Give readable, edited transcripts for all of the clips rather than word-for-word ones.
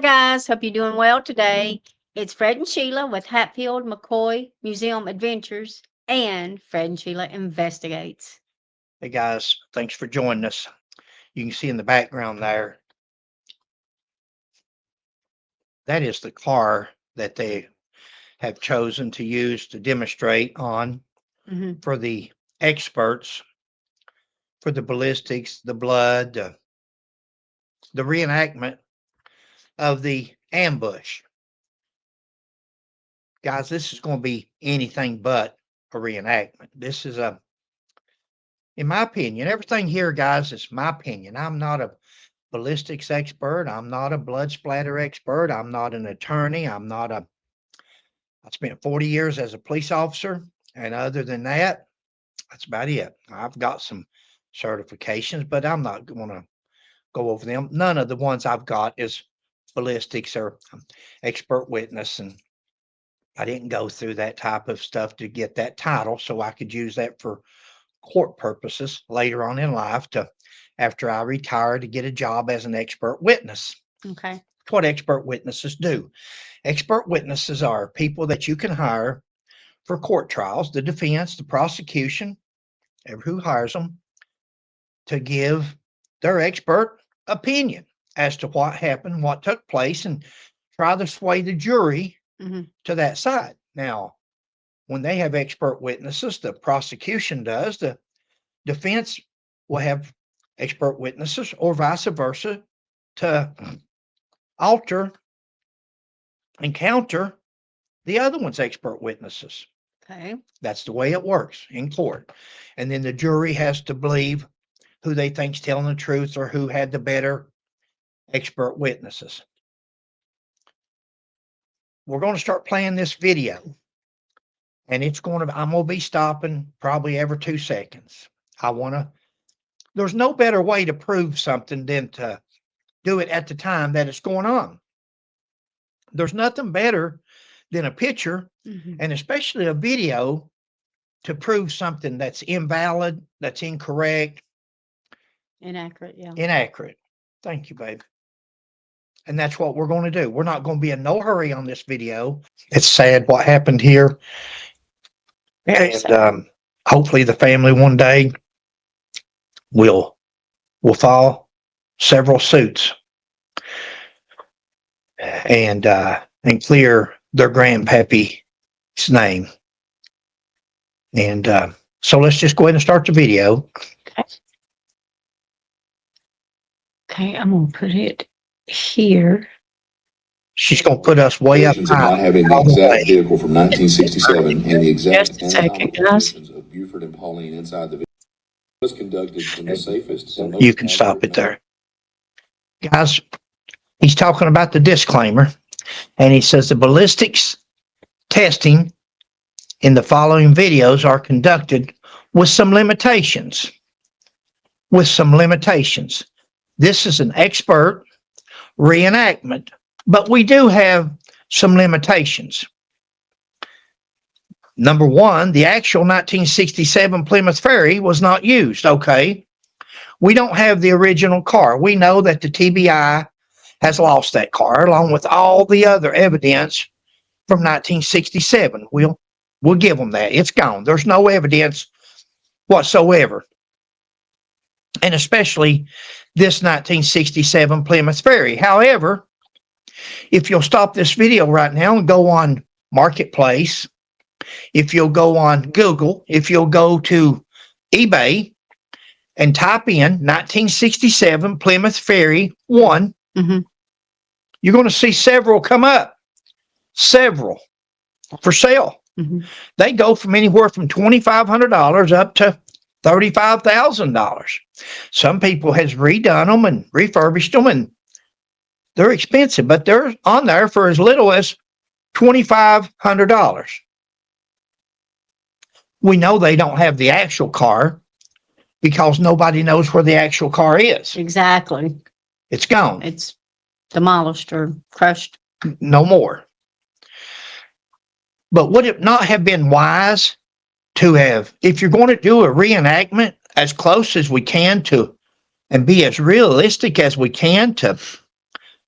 guys. Hope you're doing well today. It's Fred and Sheila with Hatfield, McCoy Museum Adventures and Fred and Sheila Investigates. Hey guys, thanks for joining us. You can see in the background there, that is the car that they have chosen to use to demonstrate on for the experts, for the ballistics, the blood, the reenactment of the ambush. Guys, this is going to be anything but a reenactment. This is in my opinion, everything here, guys, is my opinion. I'm not a ballistics expert. I'm not a blood splatter expert. I'm not an attorney. I spent 40 years as a police officer. And other than that, that's about it. I've got some certifications, but I'm not going to go over them. None of the ones I've got is ballistics or expert witness. And I didn't go through that type of stuff to get that title, so I could use that for court purposes later on in life after I retire to get a job as an expert witness. Okay. That's what expert witnesses do. Expert witnesses are people that you can hire for court trials, the defense, the prosecution, who hires them to give their expert opinion as to what happened, what took place, and try to sway the jury to that side. Now, when they have expert witnesses, the prosecution does, the defense will have expert witnesses or vice versa to alter and counter the other one's expert witnesses. Okay. That's the way it works in court. And then the jury has to believe who they think's telling the truth or who had the better expert witnesses. We're going to start playing this video, and I'm going to be stopping probably every 2 seconds. There's no better way to prove something than to do it at the time that it's going on. There's nothing better than a picture, and especially a video, to prove something that's invalid, that's incorrect. Inaccurate, yeah. Inaccurate. Thank you, babe. And that's what we're going to do. We're not going to be in no hurry on this video. It's sad what happened here. And hopefully the family one day will file several suits and clear their grandpappy's name. And so let's just go ahead and start the video. Okay, I'm going to put it here. She's going to put us way up high. Not having the exact vehicle from 1967 and the exact Just a second, guys. of Buford and Pauline inside the vehicle was conducted in the safest. And You can stop it there. Guys, he's talking about the disclaimer, and he says the ballistics testing in the following videos are conducted with some limitations. This is an expert reenactment, but we do have some limitations. Number one, the actual 1967 Plymouth Ferry was not used. Okay. We don't have the original car. We know that the TBI has lost that car along with all the other evidence from 1967. We'll give them that. It's gone. There's no evidence whatsoever. And especially this 1967 Plymouth Ferry. However, if you'll stop this video right now and go on Marketplace, if you'll go on Google, if you'll go to eBay and type in 1967 Plymouth Ferry 1, you're going to see several come up. Several for sale. They go from anywhere from $2,500 up to $35,000. Some people has redone them and refurbished them, and they're expensive, but they're on there for as little as $2,500. We know they don't have the actual car because nobody knows where the actual car is. Exactly. It's gone. It's demolished or crushed. No more. But would it not have been wise to have, if you're going to do a reenactment, as close as we can to, and be as realistic as we can to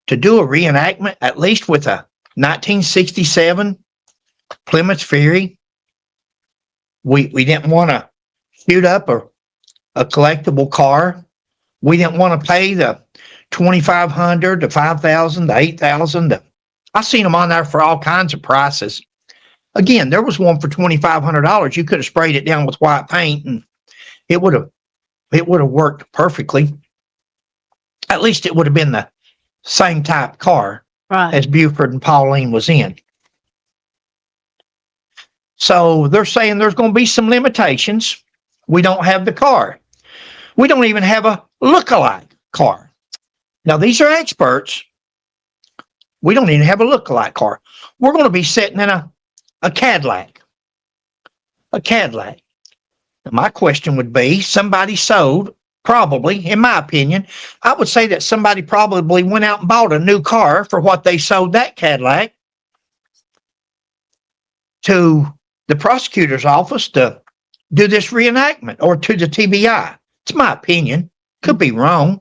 to do a reenactment, at least with a 1967 Plymouth Fury. We didn't want to shoot up a collectible car. We didn't want to pay the $2,500, the $5,000, the $8,000. I seen them on there for all kinds of prices. Again, there was one for $2,500. You could have sprayed it down with white paint, and it would have worked perfectly. At least it would have been the same type car as Buford and Pauline was in. So they're saying there's going to be some limitations. We don't have the car. We don't even have a look-alike car. Now, these are experts. We don't even have a look-alike car. We're going to be sitting in a Cadillac. A Cadillac. Now, my question would be, somebody sold, probably, in my opinion, I would say that somebody probably went out and bought a new car for what they sold that Cadillac to the prosecutor's office to do this reenactment, or to the TBI. It's my opinion. Could be wrong.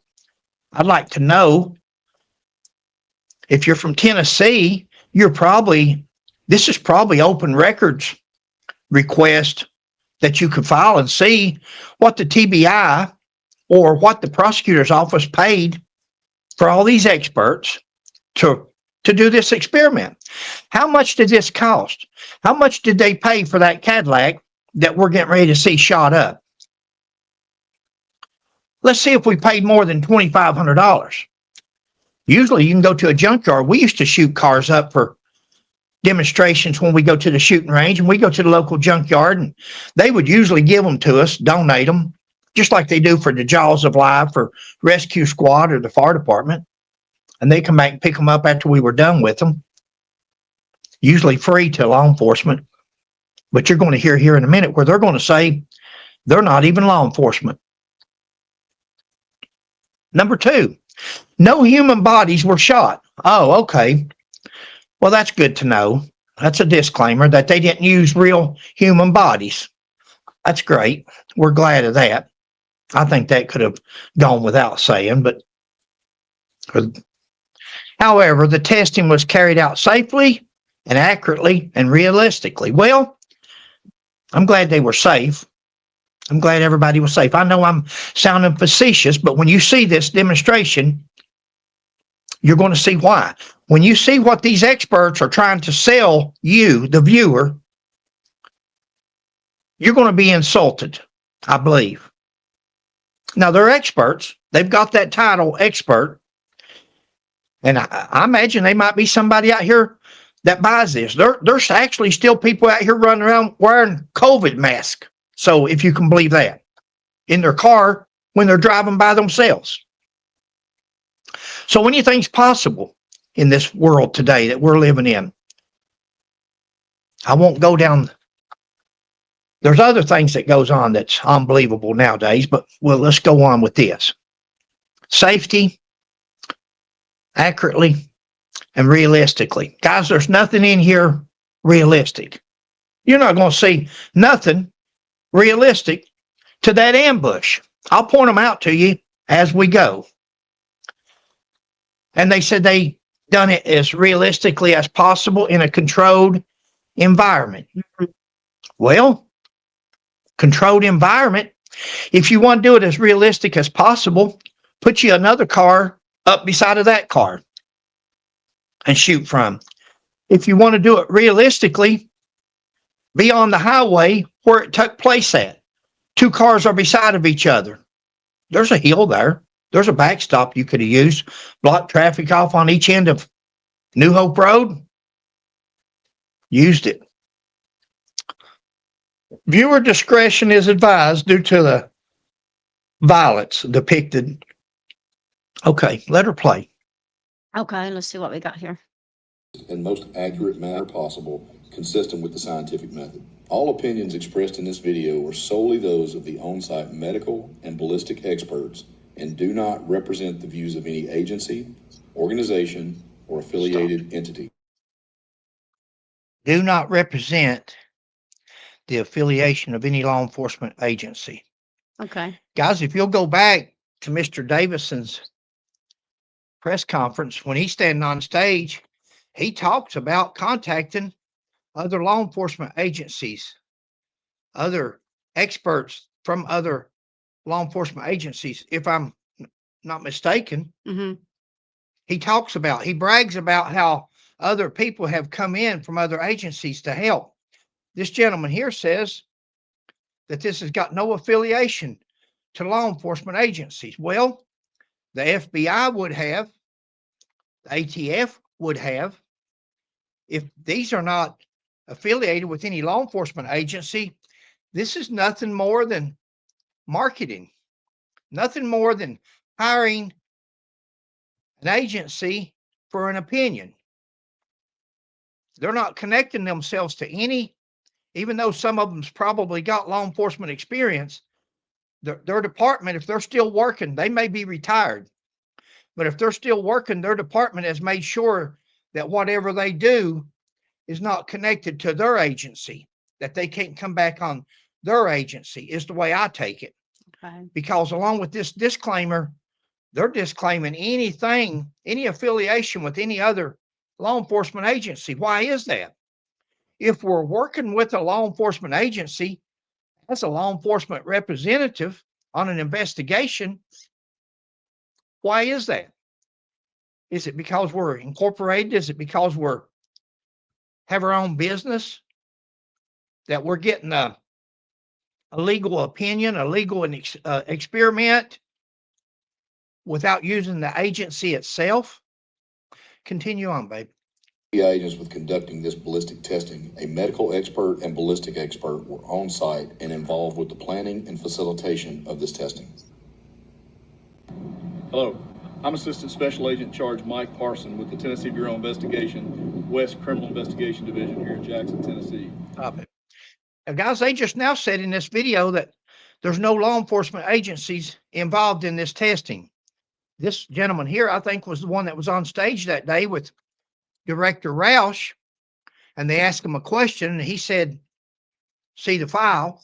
I'd like to know. If you're from Tennessee, this is probably open records request that you could file and see what the TBI or what the prosecutor's office paid for all these experts to do this experiment. How much did this cost? How much did they pay for that Cadillac that we're getting ready to see shot up? Let's see if we paid more than $2,500. Usually you can go to a junkyard. We used to shoot cars up for demonstrations when we go to the shooting range, and we go to the local junkyard, and they would usually give them to us, donate them, just like they do for the Jaws of Life for Rescue Squad or the fire department. And they come back and pick them up after we were done with them. Usually free to law enforcement. But you're going to hear here in a minute where they're going to say they're not even law enforcement. Number 2, no human bodies were shot. Oh, okay. Well, that's good to know. That's a disclaimer that they didn't use real human bodies. That's great. We're glad of that. I think that could have gone without saying, but however, the testing was carried out safely and accurately and realistically. Well, I'm glad they were safe. I'm glad everybody was safe. I know I'm sounding facetious, but when you see this demonstration, you're going to see why. When you see what these experts are trying to sell you, the viewer, you're going to be insulted, I believe. Now, they're experts. They've got that title, expert. And I imagine they might be somebody out here that buys this. There's actually still people out here running around wearing COVID masks. So if you can believe that, in their car when they're driving by themselves. So anything's possible in this world today that we're living in. I won't go down. There's other things that goes on that's unbelievable nowadays, but well, let's go on with this. Safety, accurately, and realistically. Guys, there's nothing in here realistic. You're not going to see nothing realistic to that ambush. I'll point them out to you as we go. And they said they done it as realistically as possible in a controlled environment. Well, controlled environment, if you want to do it as realistic as possible, put you another car up beside of that car and shoot from. If you want to do it realistically, be on the highway where it took place at. 2 cars are beside of each other. There's a hill there. There's a backstop you could have used. Block traffic off on each end of New Hope Road. Used it. Viewer discretion is advised due to the violence depicted. Okay, let her play. Okay, let's see what we got here. And most accurate manner possible, consistent with the scientific method. All opinions expressed in this video are solely those of the on-site medical and ballistic experts and do not represent the views of any agency, organization, or affiliated entity. Do not represent the affiliation of any law enforcement agency. Okay. Guys, if you'll go back to Mr. Davison's press conference, when he's standing on stage, he talks about contacting other law enforcement agencies, other experts from other law enforcement agencies. If I'm not mistaken, he brags about how other people have come in from other agencies to help. This gentleman here says that this has got no affiliation to law enforcement agencies. Well, the FBI would have, the ATF would have. If these are not affiliated with any law enforcement agency, this is nothing more than marketing, nothing more than hiring an agency for an opinion. They're not connecting themselves to any, even though some of them's probably got law enforcement experience. Their department, if they're still working, they may be retired, but if they're still working, their department has made sure that whatever they do is not connected to their agency, that they can't come back on their agency, is the way I take it. Okay. Because along with this disclaimer, they're disclaiming anything, any affiliation with any other law enforcement agency. Why is that? If we're working with a law enforcement agency as a law enforcement representative on an investigation, why is that? Is it because we're incorporated? Is it because we're have our own business, that we're getting a legal opinion, a legal experiment without using the agency itself? Continue on, babe. Agents with conducting this ballistic testing, a medical expert and ballistic expert were on site and involved with the planning and facilitation of this testing. Hello, I'm Assistant Special Agent in Charge Mike Parson with the Tennessee Bureau of Investigation, West Criminal Investigation Division here in Jackson, Tennessee. Stop it. Now, guys, they just now said in this video that there's no law enforcement agencies involved in this testing. This gentleman here, I think, was the one that was on stage that day with Director Roush, and they asked him a question, and he said, see the file.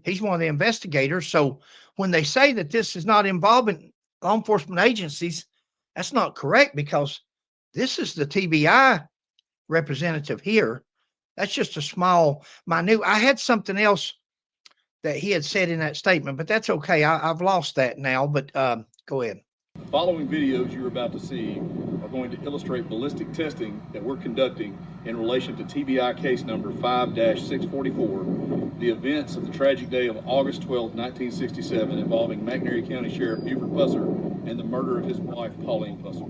He's one of the investigators. So when they say that this is not involving law enforcement agencies, that's not correct, because this is the TBI representative here. That's just a small, minute. I had something else that he had said in that statement, but that's okay. I've lost that now, but go ahead. The following videos you're about to see are going to illustrate ballistic testing that we're conducting in relation to TBI case number 5-644, the events of the tragic day of August 12, 1967, involving McNairy County Sheriff Buford Pusser and the murder of his wife, Pauline Pusser.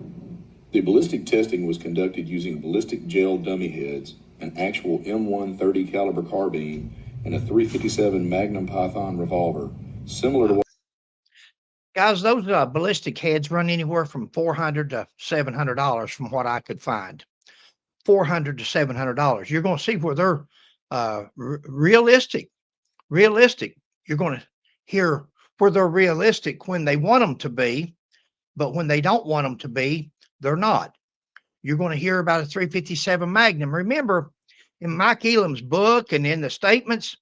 The ballistic testing was conducted using ballistic gel dummy heads, an actual M130 caliber carbine, and a .357 Magnum Python revolver, similar to what... Guys, those ballistic heads run anywhere from $400 to $700 from what I could find. $400 to $700. You're going to see where they're realistic. You're going to hear where they're realistic when they want them to be, but when they don't want them to be, they're not. You're going to hear about a .357 Magnum. Remember, in Mike Elam's book and in the statements,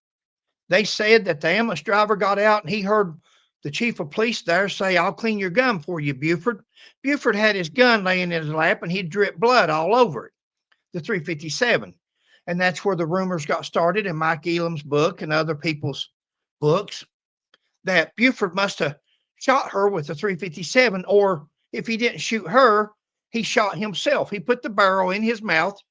they said that the ambulance driver got out and he heard the chief of police there say, I'll clean your gun for you, Buford. Buford had his gun laying in his lap and he'd drip blood all over it, the .357. And that's where the rumors got started in Mike Elam's book and other people's books, that Buford must have shot her with the .357, or if he didn't shoot her, he shot himself. He put the barrel in his mouth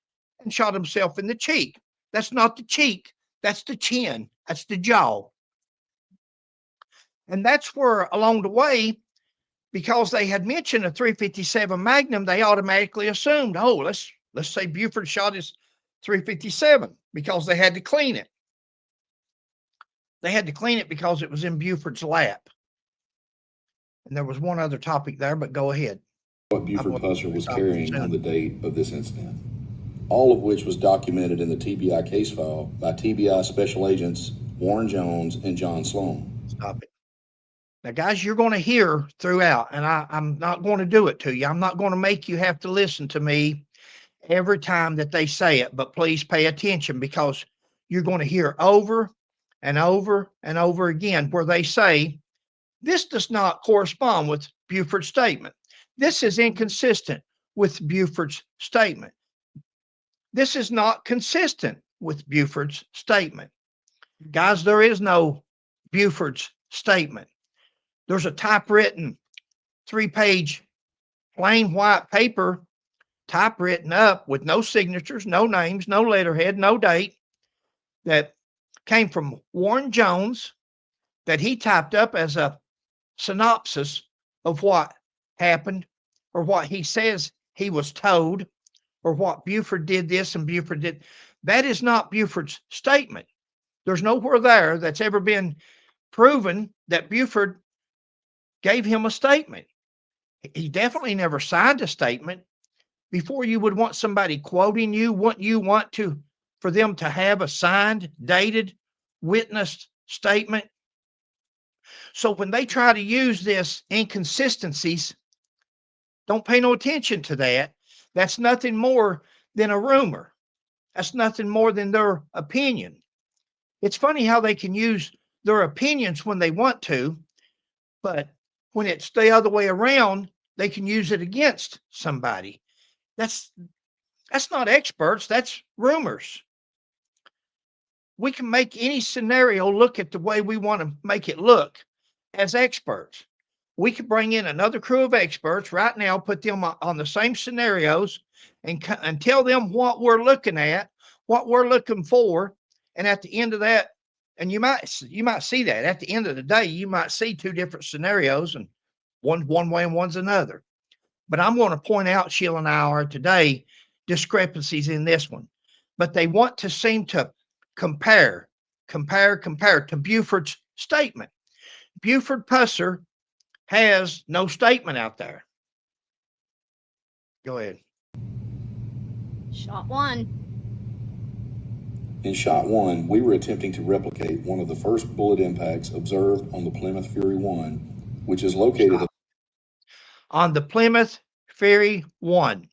and shot himself in the cheek. That's not the cheek. That's the chin. That's the jaw. And that's where along the way, because they had mentioned a .357 Magnum, they automatically assumed, oh, let's say Buford shot his .357, because they had to clean it. They had to clean it because it was in Buford's lap. And there was one other topic there, but go ahead. What Buford Pusser was carrying on the date of this incident, all of which was documented in the TBI case file by TBI Special Agents Warren Jones and John Sloan. Stop it. Now, guys, you're going to hear throughout, and I'm not going to do it to you. I'm not going to make you have to listen to me every time that they say it, but please pay attention, because you're going to hear over and over and over again where they say, this does not correspond with Buford's statement. This is inconsistent with Buford's statement. This is not consistent with Buford's statement. Guys, there is no Buford's statement. There's a typewritten 3-page plain white paper, typewritten up with no signatures, no names, no letterhead, no date, that came from Warren Jones, that he typed up as a synopsis of what happened, or what he says he was told, or what Buford did this and Buford did. That is not Buford's statement. There's nowhere there that's ever been proven that Buford gave him a statement. He definitely never signed a statement. Before you would want somebody quoting you, want to for them to have a signed, dated, witnessed statement. So when they try to use this inconsistencies, don't pay no attention to that. That's nothing more than a rumor. That's nothing more than their opinion. It's funny how they can use their opinions when they want to, but when it's the other way around, they can use it against somebody. That's not experts, that's rumors. We can make any scenario look at the way we want to make it look as experts. We could bring in another crew of experts right now, put them on the same scenarios, and tell them what we're looking at, what we're looking for. And at the end of that, and you might see that at the end of the day, you might see two different scenarios, and one's one way and one's another. But I'm going to point out, Sheila and I are today, discrepancies in this one. But they want to seem to compare to Buford's statement. Buford Pusser has no statement out there. Go ahead. Shot one. In shot one, we were attempting to replicate one of the first bullet impacts observed on the Plymouth Fury 1, which is located on the Plymouth Fury 1.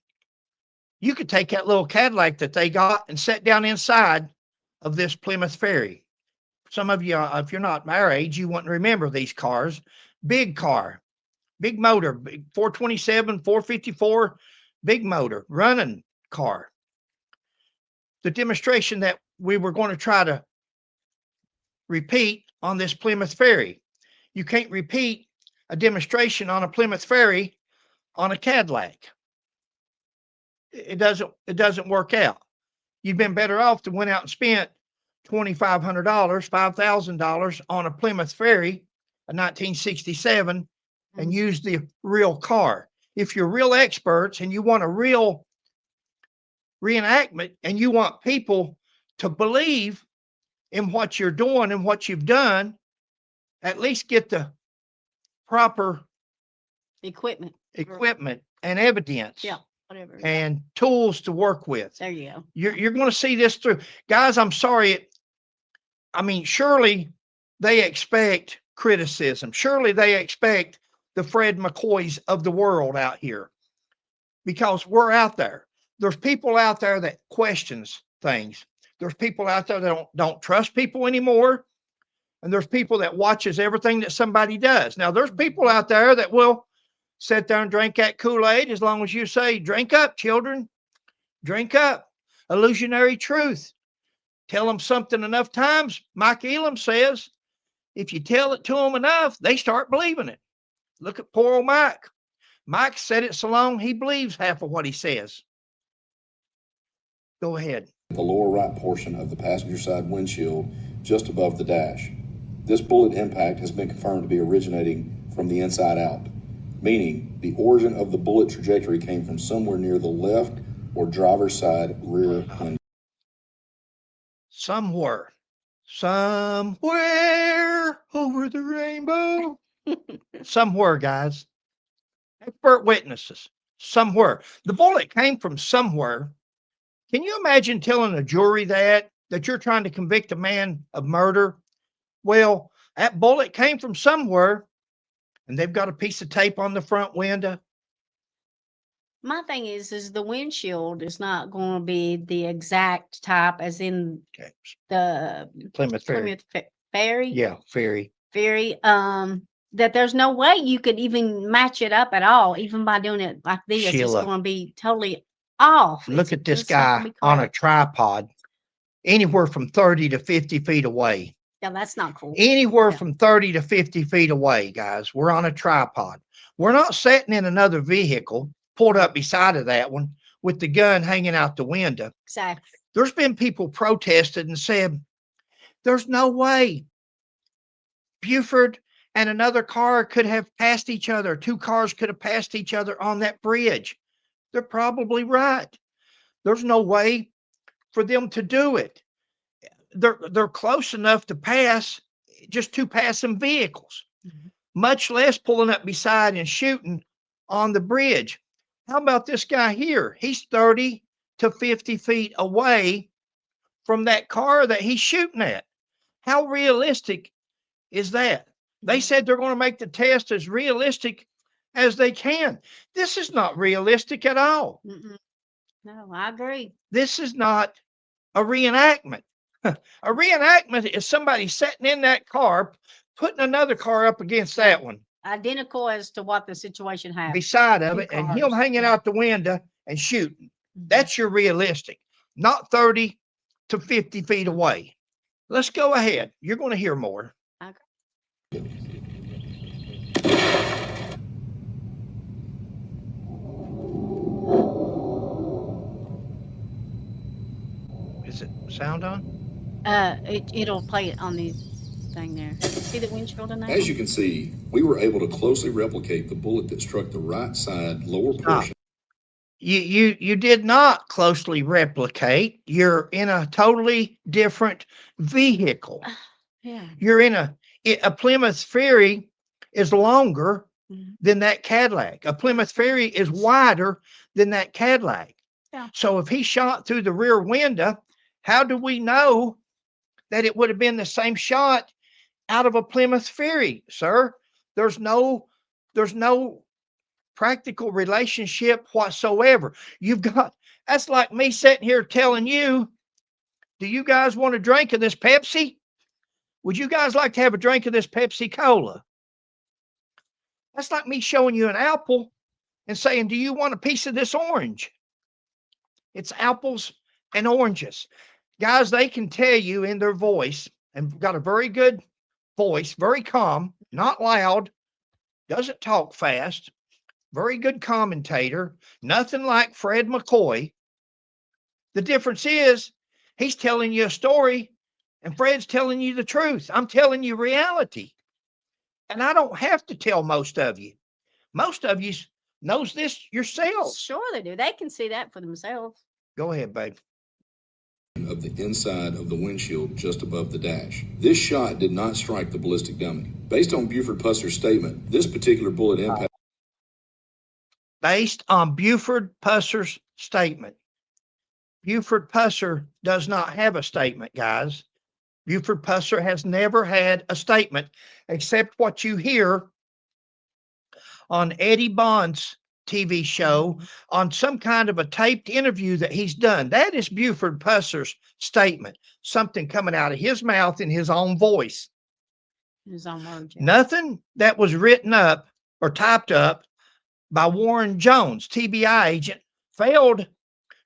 You could take that little Cadillac that they got and sit down inside of this Plymouth Fury. Some of you, if you're not our age, you wouldn't remember these cars. Big car, big motor, big 427, 454, big motor, running car. The demonstration that we were going to try to repeat on this Plymouth Fury. You can't repeat a demonstration on a Plymouth Fury on a Cadillac. It doesn't work out. You've been better off to went out and spent $2,500, $5,000 on a Plymouth Fury, a 1967, and use the real car. If you're real experts and you want a real reenactment and you want people to believe in what you're doing and what you've done, at least get the proper Equipment. and evidence. Yeah, whatever. And tools to work with. There you go. You're going to see this through. Guys, I'm sorry. Surely they expect criticism. Surely they expect the Fred McCoys of the world out here, because we're out there. There's people out there that questions things. There's people out there that don't trust people anymore. And there's people that watches everything that somebody does. Now, there's people out there that will sit there and drink that Kool-Aid as long as you say, drink up, children, drink up. Illusionary truth. Tell them something enough times. Mike Elam says, if you tell it to them enough, they start believing it. Look at poor old Mike. Mike said it so long, he believes half of what he says. Go ahead. The lower right portion of the passenger side windshield, just above the dash. This bullet impact has been confirmed to be originating from the inside out, meaning the origin of the bullet trajectory came from somewhere near the left or driver's side rear window. Somewhere over the rainbow. Somewhere, guys. Expert witnesses. Somewhere. The bullet came from somewhere. Can you imagine telling a jury that you're trying to convict a man of murder? Well, that bullet came from somewhere, and they've got a piece of tape on the front window. My thing is the windshield is not going to be the exact type as in the Plymouth Ferry. Ferry. Yeah, ferry. Ferry. that there's no way you could even match it up at all, even by doing it like this. It's Sheila, going to be totally off. look at this it's not gonna guy be on a correct. tripod, anywhere from 30 to 50 feet away. Yeah, that's not cool. Anywhere Yeah. from 30 to 50 feet away, guys. We're on a tripod. We're not sitting in another vehicle pulled up beside of that one with the gun hanging out the window. Exactly. There's been people protested and said, there's no way Buford and another car could have passed each other. Two cars could have passed each other on that bridge. They're probably right. There's no way for them to do it. They're close enough to pass, just two passing vehicles, much less pulling up beside and shooting on the bridge. How about this guy here? He's 30 to 50 feet away from that car that he's shooting at. How realistic is that? They said they're going to make the test as realistic as they can. This is not realistic at all. No, I agree. This is not a reenactment. A reenactment is somebody sitting in that car, putting another car up against that one, Identical as to what the situation happened. beside of Two it, and him cars. hanging out the window and shooting. That's your realistic, not 30 to 50 feet away. Let's go ahead. You're going to hear more. Is it sound on? It'll play it on the thing there. See the windshield in there? As you can see, we were able to closely replicate the bullet that struck the right side lower portion. You did not closely replicate. You're in a totally different vehicle. Yeah. You're in a Plymouth Fury is longer than that Cadillac. A Plymouth Fury is wider than that Cadillac. Yeah. So if he shot through the rear window, how do we know that it would have been the same shot out of a Plymouth Fury, sir? There's no practical relationship whatsoever. That's like me sitting here telling you, do you guys want a drink of this Pepsi? Would you guys like to have a drink of this Pepsi Cola? That's like me showing you an apple and saying, do you want a piece of this orange? It's apples and oranges. Guys, they can tell you in their voice, and got a very good voice, very calm, not loud, doesn't talk fast, very good commentator, nothing like Fred McCoy. The difference is he's telling you a story and Fred's telling you the truth. I'm telling you reality. And I don't have to tell most of you. Most of you knows this yourselves. Sure they do. They can see that for themselves. Go ahead, babe. Of the inside of the windshield just above the dash. This shot did not strike the ballistic dummy. Based on Buford Pusser's statement, this particular bullet impact. Based on Buford Pusser's statement. Buford Pusser does not have a statement, guys. Buford Pusser has never had a statement except what you hear on Eddie Bond's TV show, on some kind of a taped interview that he's done. That is Buford Pusser's statement, something coming out of his mouth in his own voice. His own words. Yeah. Nothing that was written up or typed up by Warren Jones, TBI agent, failed,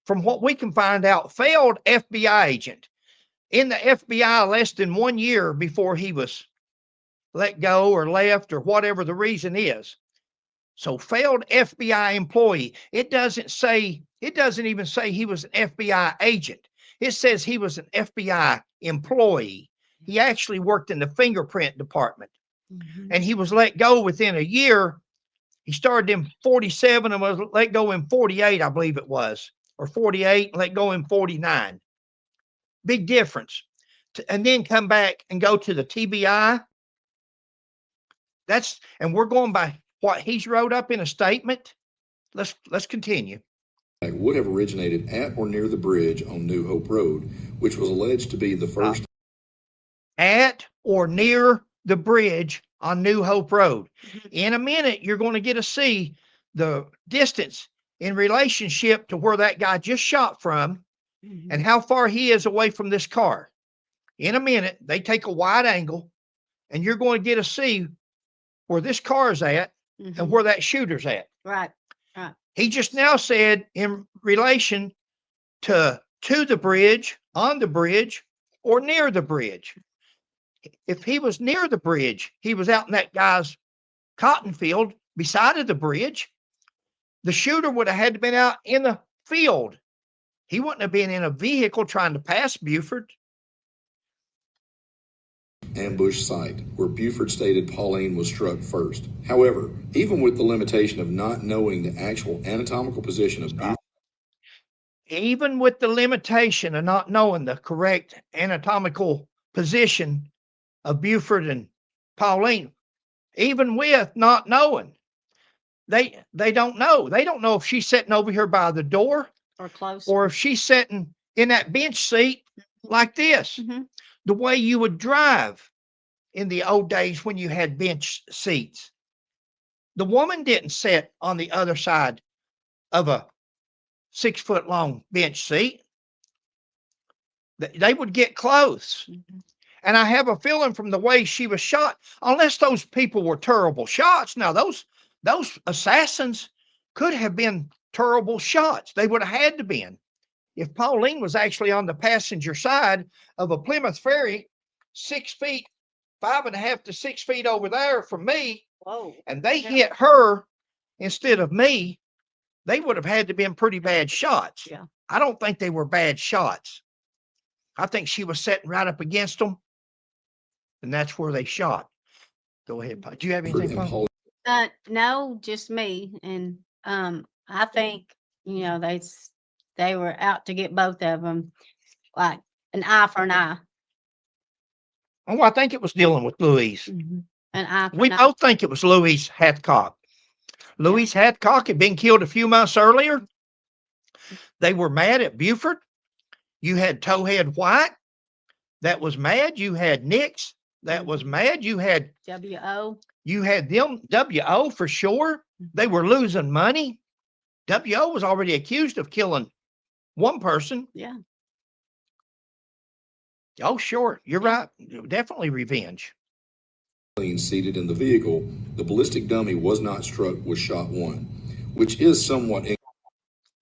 from what we can find out, failed FBI agent in the FBI less than 1 year before he was let go or left or whatever the reason is. So failed FBI employee. It doesn't even say he was an FBI agent. It says he was an FBI employee. He actually worked in the fingerprint department. And he was let go within a year. He started in 47 and was let go in 48, I believe it was, or 48, let go in 49. Big difference. And then come back and go to the TBI. And we're going by what he's wrote up in a statement. Let's continue. Would have originated at or near the bridge on New Hope Road, which was alleged to be the first. At or near the bridge on New Hope Road. In a minute, you're going to get to see the distance in relationship to where that guy just shot from and how far he is away from this car. In a minute, they take a wide angle and you're going to get to see where this car is at Mhm. and where that shooter's at. Right. Right. He just now said in relation to the bridge, on the bridge, or near the bridge. If he was near the bridge, he was out in that guy's cotton field beside of the bridge. The shooter would have had to been out in the field. He wouldn't have been in a vehicle trying to pass Buford. Ambush site where Buford stated Pauline was struck first. However, even with the limitation of not knowing the actual anatomical position of Buford, Even with the limitation of not knowing the correct anatomical position of Buford and Pauline, even with not knowing, they don't know. They don't know if she's sitting over here by the door Or close. or if she's sitting in that bench seat like this, Mhm. the way you would drive in the old days when you had bench seats. The woman didn't sit on the other side of a 6-foot long bench seat. They would get close. Mhm. And I have a feeling from the way she was shot, unless those people were terrible shots. Now, those assassins could have been terrible shots. They would have had to been. If Pauline was actually on the passenger side of a Plymouth Ferry, 6 feet, 5.5 to 6 feet over there from me, Whoa. and they Yeah. hit her instead of me, they would have had to been pretty bad shots. Yeah. I don't think they were bad shots. I think she was sitting right up against them, and that's where they shot. Go ahead, Paul. Do you have anything, and Paul? Pauline No, just me. And I think they were out to get both of them, like an eye for an eye. Oh, I think it was dealing with Louise. Mhm. An eye for We an eye. both think it was Louise Hathcock. Louise Hathcock had been killed a few months earlier. They were mad at Buford. You had Towhead White that was mad. You had Nix that was mad. You had W.O. them, W.O. for sure. They were losing money. W.O. was already accused of killing one person. Yeah. Oh, sure. You're Yeah. right. Definitely revenge. seated in the vehicle, the ballistic dummy was not struck with shot one, which is somewhat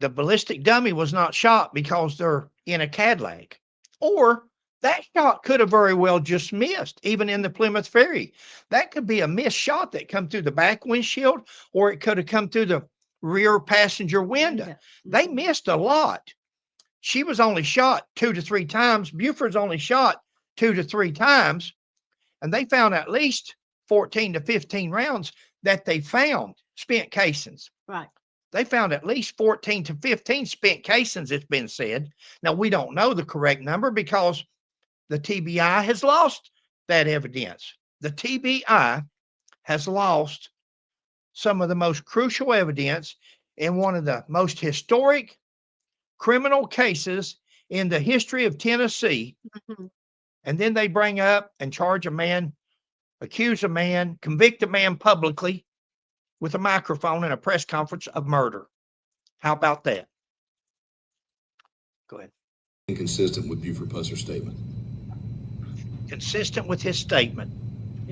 The ballistic dummy was not shot because they're in a Cadillac. Or that shot could have very well just missed, even in the Plymouth Ferry. That could be a missed shot that come through the back windshield, or it could have come through the rear passenger window. They missed a lot. She was only shot 2 to 3 times. Buford's only shot 2 to 3 times. And they found at least 14 to 15 rounds that they found, spent casings. Right. They found at least 14 to 15 spent casings, it's been said. Now, we don't know the correct number because the TBI has lost that evidence. The TBI has lost some of the most crucial evidence in one of the most historic criminal cases in the history of Tennessee. Mhm. And then they bring up and charge a man, accuse a man, convict a man publicly with a microphone in a press conference of murder. How about that? Go ahead. inconsistent with Buford Pusser's statement. Consistent with his statement.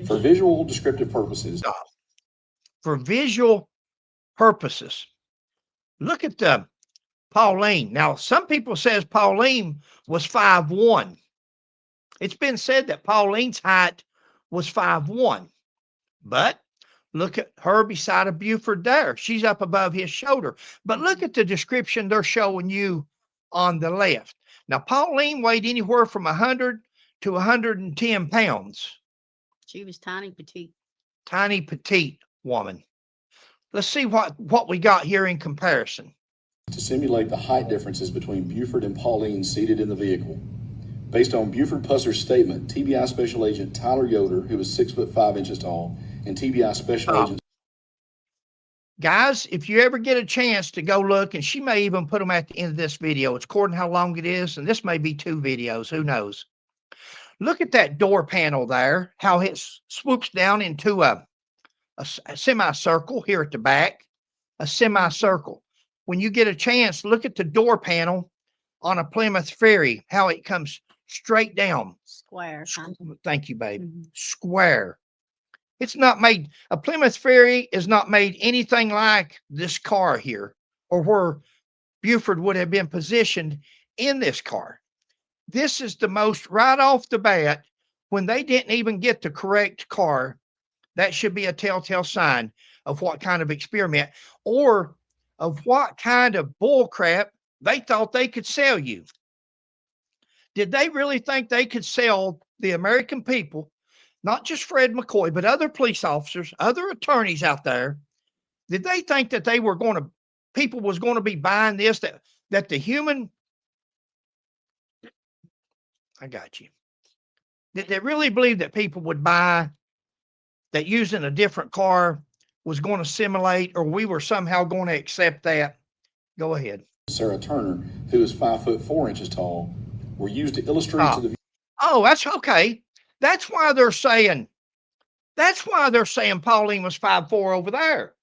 For visual descriptive purposes, For visual purposes, look at the Pauline. Now, some people says Pauline was 5'1". It's been said that Pauline's height was 5'1", but look at her beside of Buford there. She's up above his shoulder. But look at the description they're showing you on the left. Now, Pauline weighed anywhere from 100 to 110 pounds. She was tiny, petite. Tiny, petite woman. Let's see what we got here in comparison. to simulate the height differences between Buford and Pauline seated in the vehicle. Based on Buford Pusser's statement, TBI Special Agent Tyler Yoder, who was 6'5" tall, and TBI Special Agent Guys, if you ever get a chance to go look, and she may even put them at the end of this video, it's according to how long it is, and this may be 2 videos, who knows. Look at that door panel there, how it swoops down into a semicircle here at the back, a semicircle. When you get a chance, look at the door panel on a Plymouth Ferry, how it comes straight down. Square. Kind of. Thank you, babe. Mhm. Square. It's not made, a Plymouth Fury is not made anything like this car here or where Buford would have been positioned in this car. This is the most right off the bat, when they didn't even get the correct car, that should be a telltale sign of what kind of experiment or of what kind of bullcrap they thought they could sell you. Did they really think they could sell the American people, not just Fred McCoy, but other police officers, other attorneys out there? Did they think that they were going to, people was going to be buying this, that the human, I got you. Did they really believe that people would buy that using a different car was going to simulate, or we were somehow going to accept that? Go ahead. Sarah Turner, who is 5'4" tall, were used to illustrate to the Oh, that's okay. That's why they're saying, Pauline was 5'4" over there.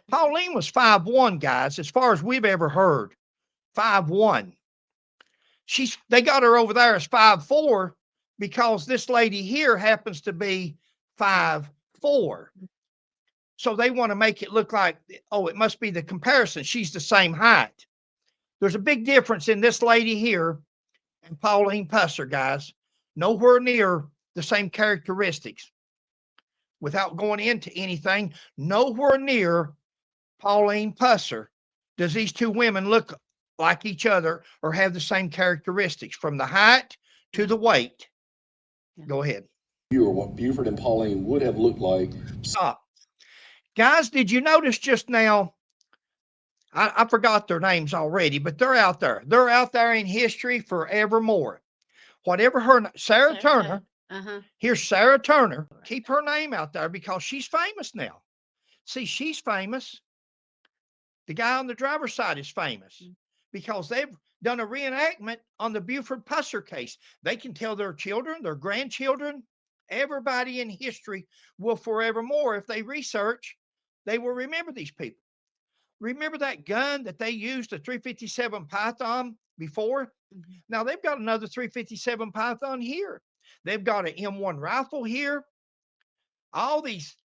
Pauline was 5'1", guys, as far as we've ever heard. 5'1". They got her over there as 5'4" because this lady here happens to be 5'4". So they want to make it look like, oh, it must be the comparison. She's the same height. There's a big difference in this lady here and Pauline Pusser, guys. Nowhere near the same characteristics. Without going into anything, nowhere near Pauline Pusser does these two women look like each other or have the same characteristics from the height to the weight. Go ahead. viewer what Buford and Pauline would have looked like. Stop. Guys, did you notice just now? I forgot their names already, but they're out there. They're out there in history forevermore. Whatever her, Sarah Turner, here's Sarah Turner. Keep her name out there because she's famous now. See, she's famous. The guy on the driver's side is famous because they've done a reenactment on the Buford Pusser case. They can tell their children, their grandchildren, everybody in history will forevermore, if they research, they will remember these people. Remember that gun that they used, the 357 Python before? Now they've got another 357 Python here. They've got an M1 rifle here. All this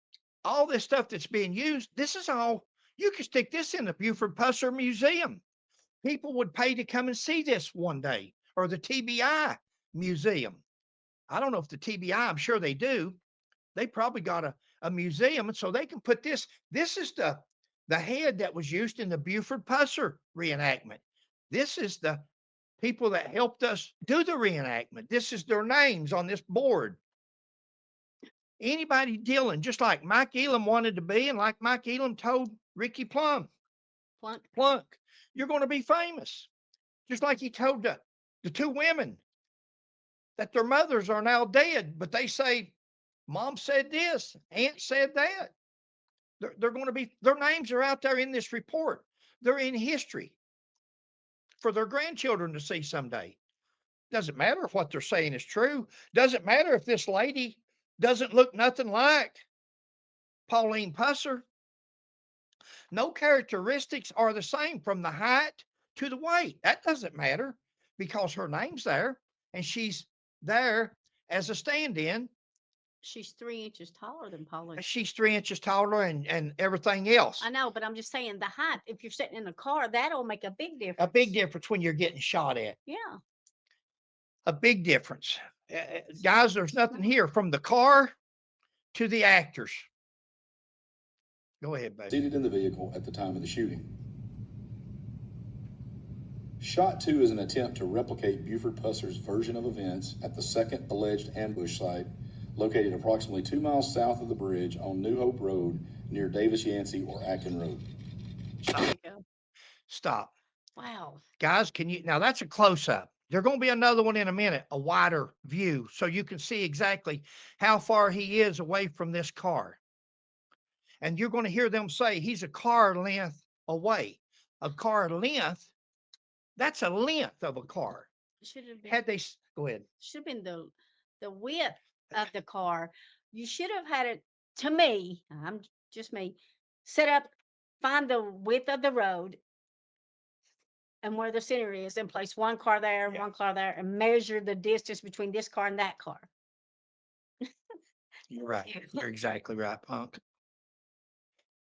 stuff that's being used, this is all, you could stick this in the Buford Pusser Museum. People would pay to come and see this one day, or the TBI Museum. I don't know if the TBI, I'm sure they do. They probably got a museum, and so they can put this. This is the head that was used in the Buford Pusser reenactment. This is the people that helped us do the reenactment. This is their names on this board. Anybody dealing, just like Mike Elam wanted to be, and like Mike Elam told Ricky Plunk, you're going to be famous. Just like he told the two women that their mothers are now dead, but they say, Mom said this, Aunt said that. They're going to be, their names are out there in this report. They're in history for their grandchildren to see someday. Doesn't matter if what they're saying is true. Doesn't matter if this lady doesn't look nothing like Pauline Pusser. No characteristics are the same from the height to the weight. That doesn't matter because her name's there and she's there as a stand-in. She's 3 inches taller than Pauline. She's 3 inches taller and everything else. I know, but I'm just saying the height, if you're sitting in a car, that'll make a big difference. A big difference when you're getting shot at. Yeah. A big difference. Guys, there's nothing here from the car to the actors. Go ahead, baby. Seated in the vehicle at the time of the shooting. Shot 2 is an attempt to replicate Buford Pusser's version of events at the second alleged ambush site, located approximately 2 miles south of the bridge on New Hope Road near Davis Yancey or Acton Road. Stop. Wow. Guys, now that's a close-up. There's going to be another one in a minute, a wider view, so you can see exactly how far he is away from this car. And you're going to hear them say he's a car length away. A car length, that's a length of a car. Should have been. Go ahead. Should have been the width of the car. You should have had it, to me, I'm just me, set up, find the width of the road and where the center is, and place one car there, one car there, and measure the distance between this car and that car. You're right. You're exactly right, punk.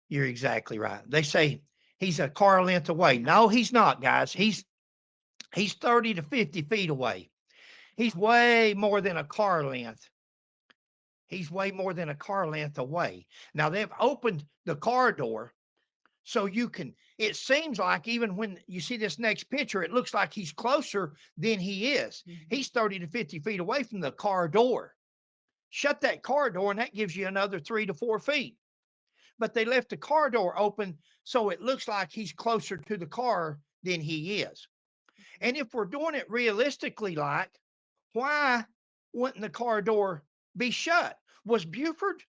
You're exactly right. They say he's a car length away. No, he's not, guys. He's 30 to 50 feet away. He's way more than a car length. He's way more than a car length away. Now they've opened the car door so you can, it seems like even when you see this next picture, it looks like he's closer than he is. He's 30 to 50 feet away from the car door. Shut that car door and that gives you another 3 to 4 feet. But they left the car door open so it looks like he's closer to the car than he is. And if we're doing it realistically, like, why wouldn't the car door be shut? Was Buford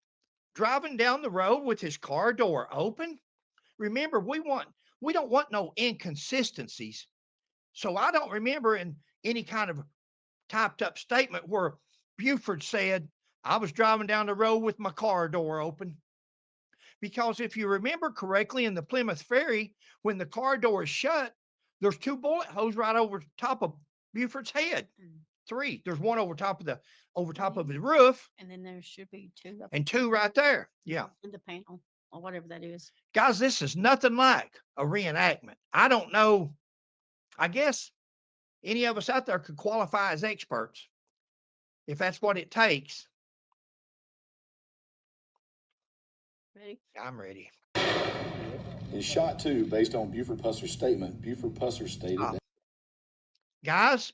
driving down the road with his car door open? Remember, we don't want no inconsistencies. So I don't remember in any kind of typed up statement where Buford said, I was driving down the road with my car door open. Because if you remember correctly in the Plymouth Ferry, when the car door is shut, there's 2 bullet holes right over top of Buford's head. 3. There's one over top of his roof. And then there should be 2 up And 2 right there. Yeah. in the panel or whatever that is. Guys, this is nothing like a reenactment. I don't know. I guess any of us out there could qualify as experts if that's what it takes. Ready? I'm ready. In shot 2, based on Buford Pusser's statement, Buford Pusser stated that Guys,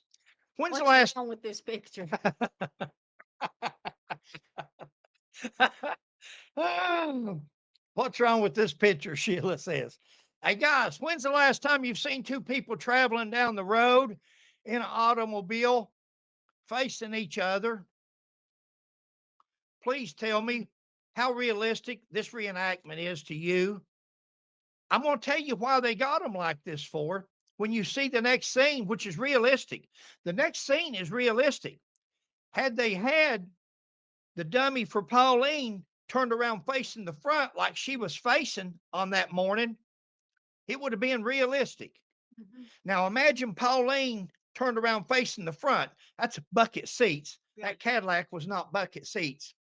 when's What's the last wrong with this picture? What's wrong with this picture? Sheila says. Hey guys, when's the last time you've seen 2 people traveling down the road in an automobile facing each other? Please tell me how realistic this reenactment is to you. I'm going to tell you why they got them like this for. When you see the next scene, which is realistic, the next scene is realistic. Had they had the dummy for Pauline turned around facing the front like she was facing on that morning, it would have been realistic. Now imagine Pauline turned around facing the front. That's bucket seats. Yeah. That Cadillac was not bucket seats.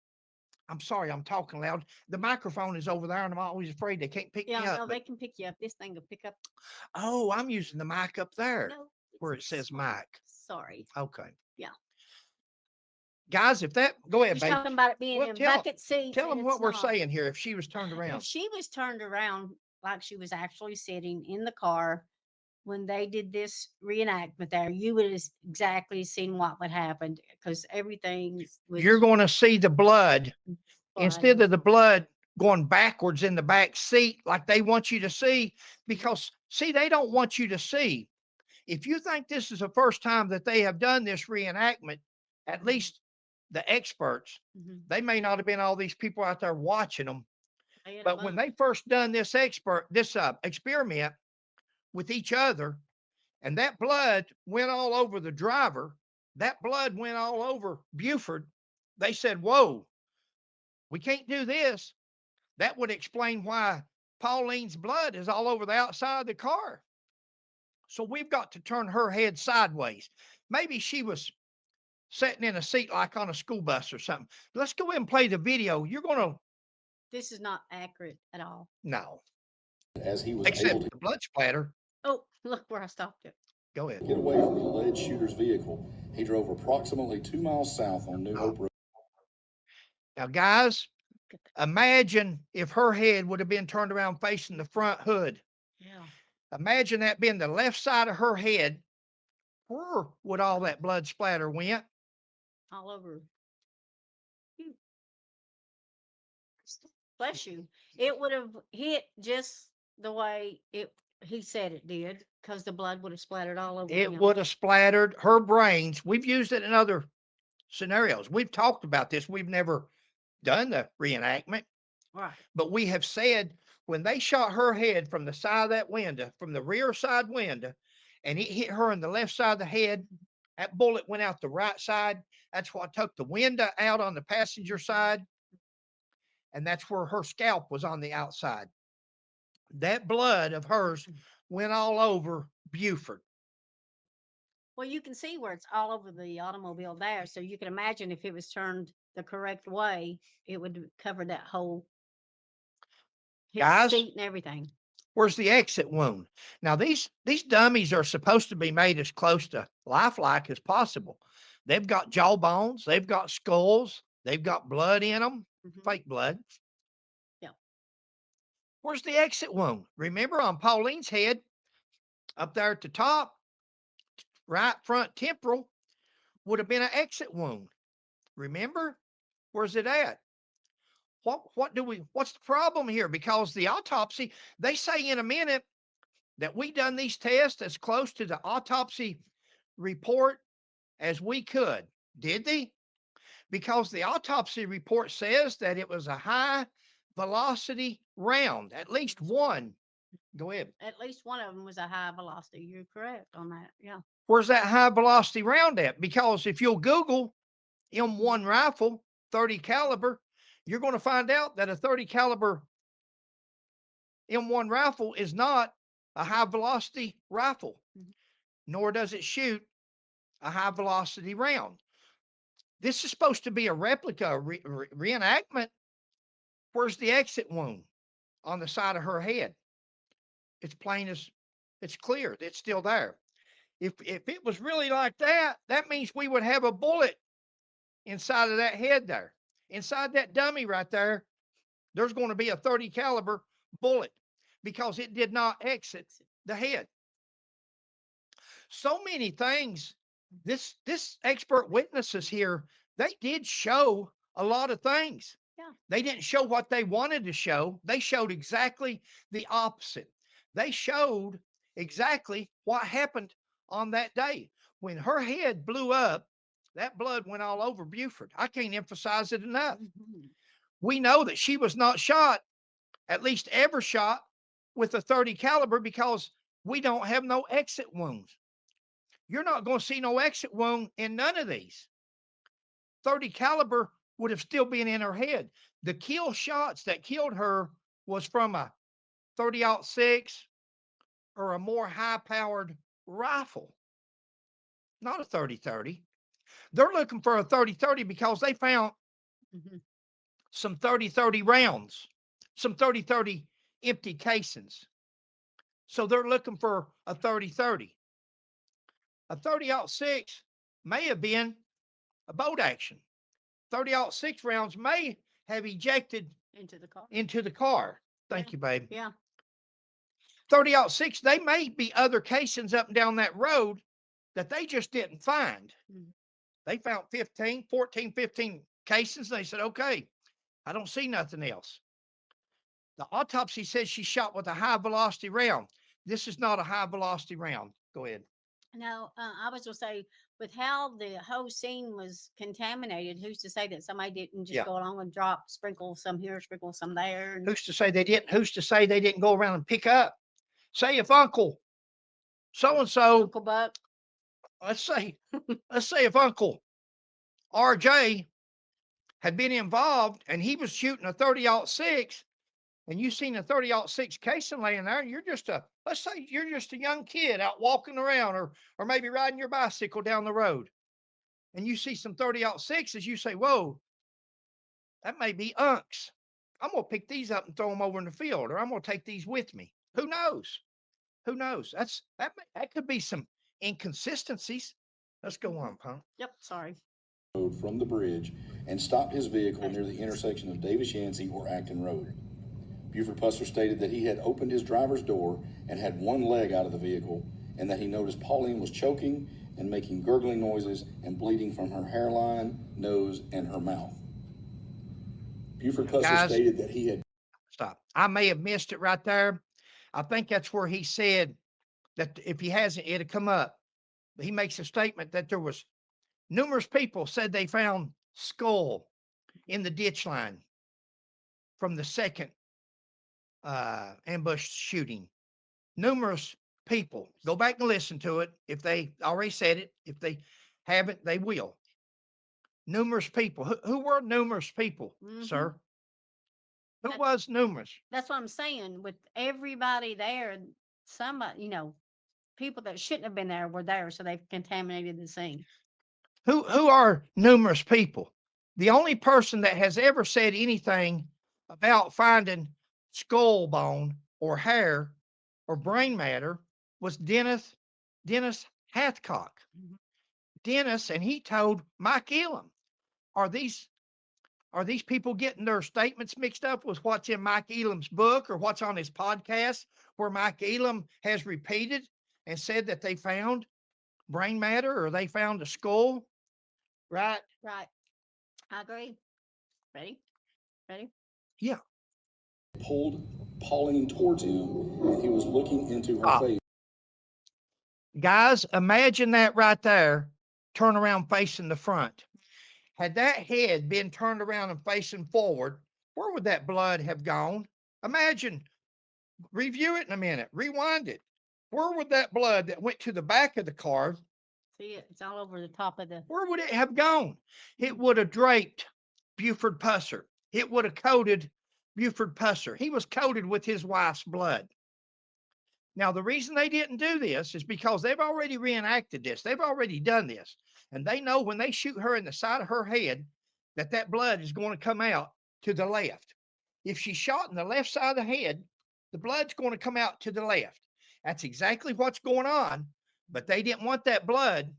I'm sorry, I'm talking loud. The microphone is over there, and I'm always afraid they can't pick me Yeah, up. no, but- they can pick you up. This thing will pick up. oh, I'm using the mic up there No, where it it's says small. mic. Sorry. Okay. Yeah. Guys, if that, go ahead, He's babe. talking about it being Well, in tell- bucket seats. Tell and them it's what we're not. saying here. If she was turned around, If she was turned around like she was actually sitting in the car when they did this reenactment there, you would have exactly seen what would happen because everything was you're going to see the blood instead bloody. of the blood going backwards in the back seat like they want you to see, because see, they don't want you to see. If you think this is the first time that they have done this reenactment, at least the experts, they may not have been all these people out there watching them. They had a But when bunch. they first done this experiment with each other, and that blood went all over the driver, that blood went all over Buford, they said, whoa, we can't do this. That would explain why Pauline's blood is all over the outside of the car. So we've got to turn her head sideways. Maybe she was sitting in a seat like on a school bus or something. Let's go ahead and play the video. You're going to, This is not accurate at all. no, as he was able except to the blood splatter. Oh, look where I stopped it. Go ahead. get away from the alleged shooter's vehicle, he drove approximately 2 miles south on New Hope Road. Now, guys, imagine if her head would have been turned around facing the front hood. Yeah. Imagine that being the left side of her head. Where would all that blood splatter went? All over. Phew. Bless you. It would have hit just the way he said it did, because the blood would have splattered all over It him. would have splattered her brains. We've used it in other scenarios. We've talked about this. We've never done the reenactment, Right. but we have said when they shot her head from the side of that window, from the rear side window, and it hit her in the left side of the head, that bullet went out the right side. That's what took the window out on the passenger side. And that's where her scalp was on the outside. That blood of hers went all over Buford. Well, you can see where it's all over the automobile there, so you can imagine if it was turned the correct way, it would cover that whole Guys, seat and everything. where's the exit wound? Now these dummies are supposed to be made as close to lifelike as possible. They've got jawbones, they've got skulls, they've got blood in them, fake blood. Yeah. Where's the exit wound? Remember on Pauline's head, up there at the top, right front temporal, would have been an exit wound. Remember? Where's it at? What's the problem here? Because the autopsy, they say in a minute that we done these tests as close to the autopsy report as we could. Did they? Because the autopsy report says that it was a high velocity round, at least one. Go ahead. At least one of them was a high velocity. You're correct on that. Yeah. Where's that high velocity round at? Because if you'll Google M1 rifle, 30 caliber, you're going to find out that a 30 caliber M1 rifle is not a high velocity rifle, nor does it shoot a high velocity round. This is supposed to be a replica, reenactment. Where's the exit wound? On the side of her head. It's plain as it's clear. It's still there. If it was really like that, that means we would have a bullet inside of that head there. Inside that dummy right there, there's going to be a 30 caliber bullet because it did not exit the head. So many things. This expert witnesses here, they did show a lot of things. Yeah. They didn't show what they wanted to show. They showed exactly the opposite. They showed exactly what happened on that day. When her head blew up, that blood went all over Buford. I can't emphasize it enough. We know that she was not shot, at least ever shot, with a 30 caliber because we don't have no exit wounds. You're not going to see no exit wound in none of these. 30 caliber would have still been in her head. The kill shots that killed her was from a 30-06 or a more high-powered rifle, not a 30-30. They're looking for a 30-30 because they found some 30-30 rounds, some 30-30 empty casings. So they're looking for a 30-30. A 30-06 may have been a bolt action. 30-06 rounds may have ejected into the car. Thank you, babe. Yeah. 30-06, they may be other casings up and down that road that they just didn't find. They found 15 casings. They said, okay, I don't see nothing else. The autopsy says she shot with a high velocity round. This is not a high velocity round. Go ahead. No, I was going to say, with how the whole scene was contaminated, who's to say that somebody didn't just go along and sprinkle some here, sprinkle some there? And who's to say they didn't? Who's to say they didn't go around and pick up? Say if Uncle so and so, Uncle Buck. let's say if Uncle RJ had been involved and he was shooting a 30-06 and you seen a 30-06 casing laying there, let's say you're just a young kid out walking around or maybe riding your bicycle down the road and you see some 30-06s, you say, whoa, that may be Unks. I'm going to pick these up and throw them over in the field, or I'm going to take these with me. Who knows? Who knows? That could be some inconsistencies. Let's go on, Punk. Yep, sorry. From the bridge and stopped his vehicle near the intersection of Davis Yancey or Acton Road. Buford Pusser stated that he had opened his driver's door and had one leg out of the vehicle, and that he noticed Pauline was choking and making gurgling noises and bleeding from her hairline, nose, and her mouth. Buford Pusser stated that he had... Stop. I may have missed it right there. I think that's where he said that if he hasn't, it'll come up. He makes a statement that there was numerous people said they found skull in the ditch line from the second ambush shooting. Numerous people. Go back and listen to it. If they already said it, if they haven't, they will. Numerous people. Who were numerous people, sir? Who was numerous? That's what I'm saying. With everybody there, somebody, people that shouldn't have been there were there, so they've contaminated the scene. Who are numerous people? The only person that has ever said anything about finding skull bone or hair or brain matter was Dennis Hathcock. Mhm. Dennis, and he told Mike Elam, are these people getting their statements mixed up with what's in Mike Elam's book or what's on his podcast, where Mike Elam has repeated and said that they found brain matter or they found a skull, right? Right. I agree. Ready? Ready? Yeah. Pulled Pauline towards him, and he was looking into her Ah, face. guys, imagine that right there, turn around facing the front. Had that head been turned around and facing forward, where would that blood have gone? Imagine, review it in a minute, rewind it. Where would that blood that went to the back of the car, See it? It's all over the top of the. where would it have gone? It would have draped Buford Pusser. It would have coated Buford Pusser. He was coated with his wife's blood. Now, the reason they didn't do this is because they've already reenacted this. They've already done this. And they know when they shoot her in the side of her head that that blood is going to come out to the left. If she's shot in the left side of the head, the blood's going to come out to the left. That's exactly what's going on. But they didn't want that blood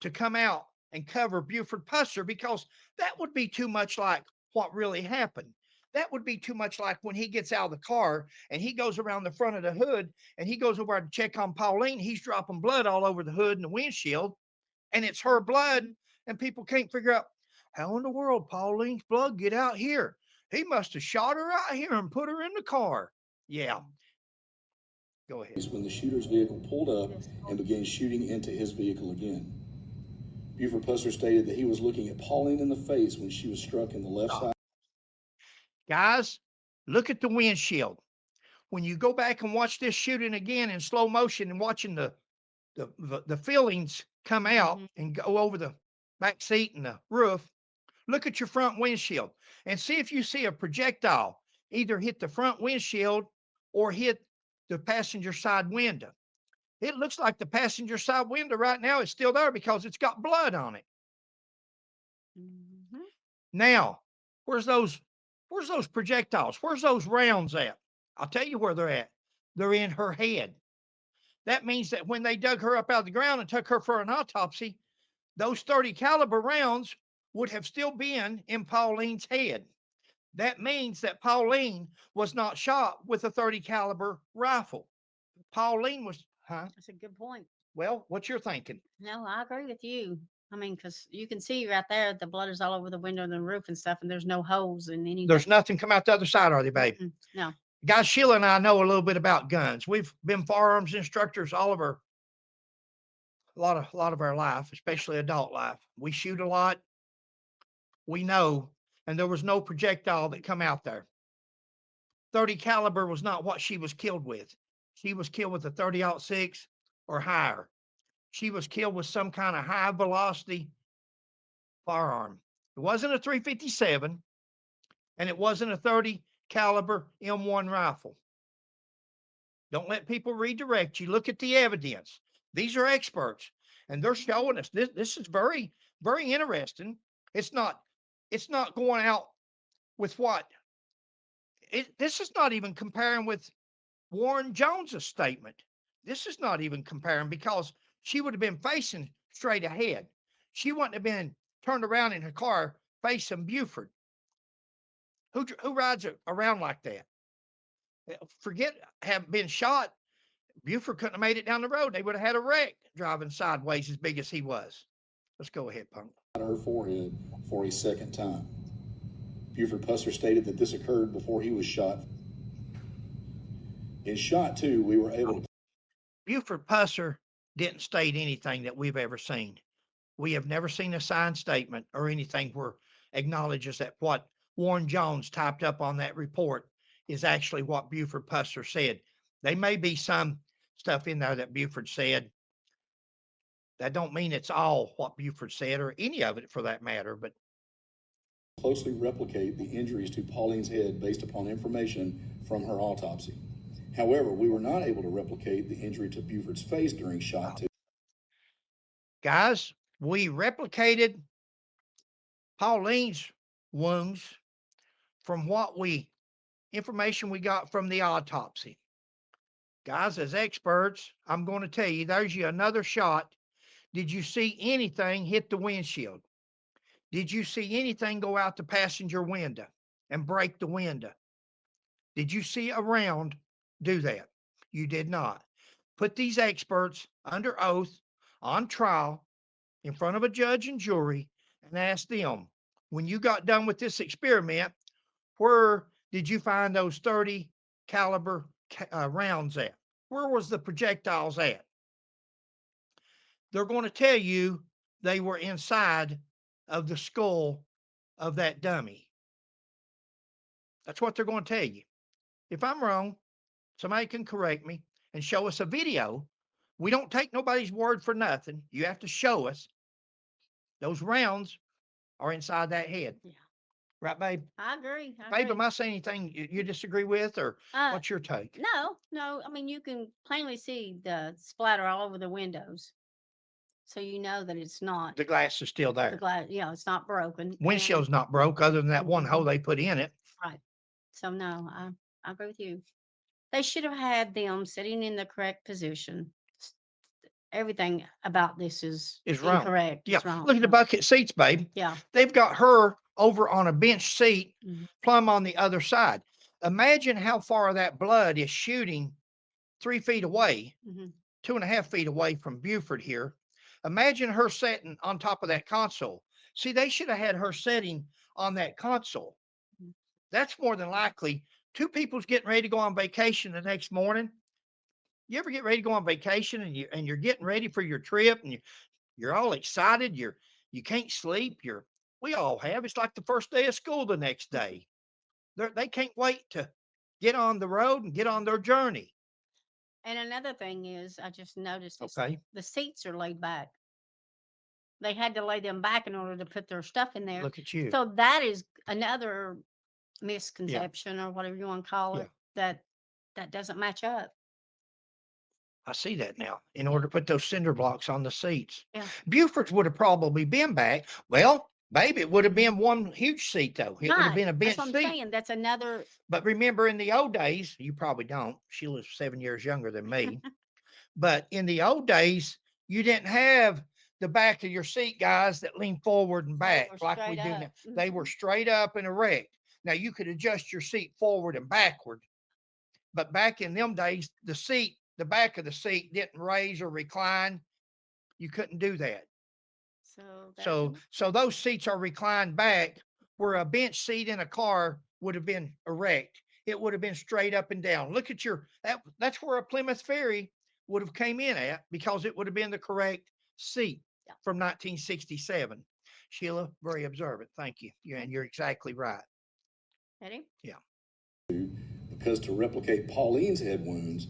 to come out and cover Buford Pusser because that would be too much like what really happened. That would be too much like when he gets out of the car and he goes around the front of the hood and he goes over to check on Pauline. He's dropping blood all over the hood and the windshield, and it's her blood. And people can't figure out how in the world Pauline's blood get out here. He must have shot her out here and put her in the car. Yeah. Go ahead. When the shooter's vehicle pulled up and began shooting into his vehicle again. Buford Pusser stated that he was looking at Pauline in the face when she was struck in the left side. Guys, look at the windshield. When you go back and watch this shooting again in slow motion and watching the fillings come out and go over the back seat and the roof, look at your front windshield and see if you see a projectile either hit the front windshield or hit the passenger side window. It looks like the passenger side window right now is still there because it's got blood on it. Mhm. Now, where's those projectiles? Where's those rounds at? I'll tell you where they're at. They're in her head. That means that when they dug her up out of the ground and took her for an autopsy, those 30 caliber rounds would have still been in Pauline's head. That means that Pauline was not shot with a 30 caliber rifle. Pauline was, huh? That's a good point. Well, what's your thinking? No, I agree with you. I mean, because you can see right there the blood is all over the window and the roof and stuff, and there's no holes in anything. There's nothing come out the other side, are they, babe? No. Guys, Sheila and I know a little bit about guns. We've been firearms instructors all of our a lot of our life, especially adult life. We shoot a lot. We know, and there was no projectile that come out there. 30 caliber was not what she was killed with. She was killed with a 30-06 or higher. She was killed with some kind of high velocity firearm. It wasn't a 357 and it wasn't a 30 caliber M1 rifle. Don't let people redirect you. Look at the evidence. These are experts and they're showing us this is very, very interesting. It's not going out with what this is not even comparing with Warren Jones's statement. This is not even comparing because she would have been facing straight ahead. She wouldn't have been turned around in her car facing Buford. Who rides around like that? Forget having been shot. Buford couldn't have made it down the road. They would have had a wreck driving sideways as big as he was. Let's go ahead, Punk. Her forehead for a second time. Buford Pusser stated that this occurred before he was shot. In shot two, we were able to. Buford Pusser didn't state anything that we've ever seen. We have never seen a signed statement or anything where acknowledges that what Warren Jones typed up on that report is actually what Buford Pusser said. There may be some stuff in there that Buford said. That don't mean it's all what Buford said or any of it for that matter, but closely replicate the injuries to Pauline's head based upon information from her autopsy. However, we were not able to replicate the injury to Buford's face during shot 2. Guys, we replicated Pauline's wounds from information we got from the autopsy. Guys, as experts, I'm going to tell you, there's you another shot. Did you see anything hit the windshield? Did you see anything go out the passenger window and break the window? Did you see a round do that? You did not. Put these experts under oath on trial in front of a judge and jury and ask them, when you got done with this experiment, where did you find those 30 caliber rounds at? Where was the projectiles at? They're going to tell you they were inside of the skull of that dummy. That's what they're going to tell you. If I'm wrong, somebody can correct me and show us a video. We don't take nobody's word for nothing. You have to show us those rounds are inside that head. Yeah. Right, babe? I agree. Babe, am I saying anything you disagree with, or what's your take? No. I mean, you can plainly see the splatter all over the windows. So you know that it's not The glass is still the there. glass, it's not broken. Windshield's not broke other than that one hole they put in it. Right. So no, I agree with you. They should have had them sitting in the correct position. Everything about this is wrong. incorrect. Yeah. It's wrong. Look at the bucket seats, babe. Yeah. They've got her over on a bench seat, Mhm. plumb on the other side. Imagine how far that blood is shooting 3 feet away, Mhm. 2.5 feet away from Buford here. Imagine her sitting on top of that console. See, they should have had her sitting on that console. Mhm. That's more than likely. Two people's getting ready to go on vacation the next morning. You ever get ready to go on vacation and you're getting ready for your trip and you're all excited, you can't sleep, we all have. It's like the first day of school the next day. They can't wait to get on the road and get on their journey. And another thing is, I just noticed Okay. the seats are laid back. They had to lay them back in order to put their stuff in there. Look at you. So that is another misconception or whatever you want to call it that doesn't match up. I see that now. In order to put those cinder blocks on the seats. Yeah. Buford's would have probably been back. Well, babe, it would have been one huge seat though. It would have been a bench That's what I'm seat. saying. That's another. But remember, in the old days, you probably don't. Sheila's 7 years younger than me. But in the old days, you didn't have the back of your seat, guys, that lean forward and back like we do now. They were straight up and erect. Now you could adjust your seat forward and backward. But back in them days, the back of the seat didn't raise or recline. You couldn't do that. So those seats are reclined back, where a bench seat in a car would have been erect. It would have been straight up and down. Look at that's where a Plymouth Ferry would have came in at, because it would have been the correct seat from 1967. Sheila, very observant. Thank you. And you're exactly right. Ready? Yeah. Because to replicate Pauline's head wounds,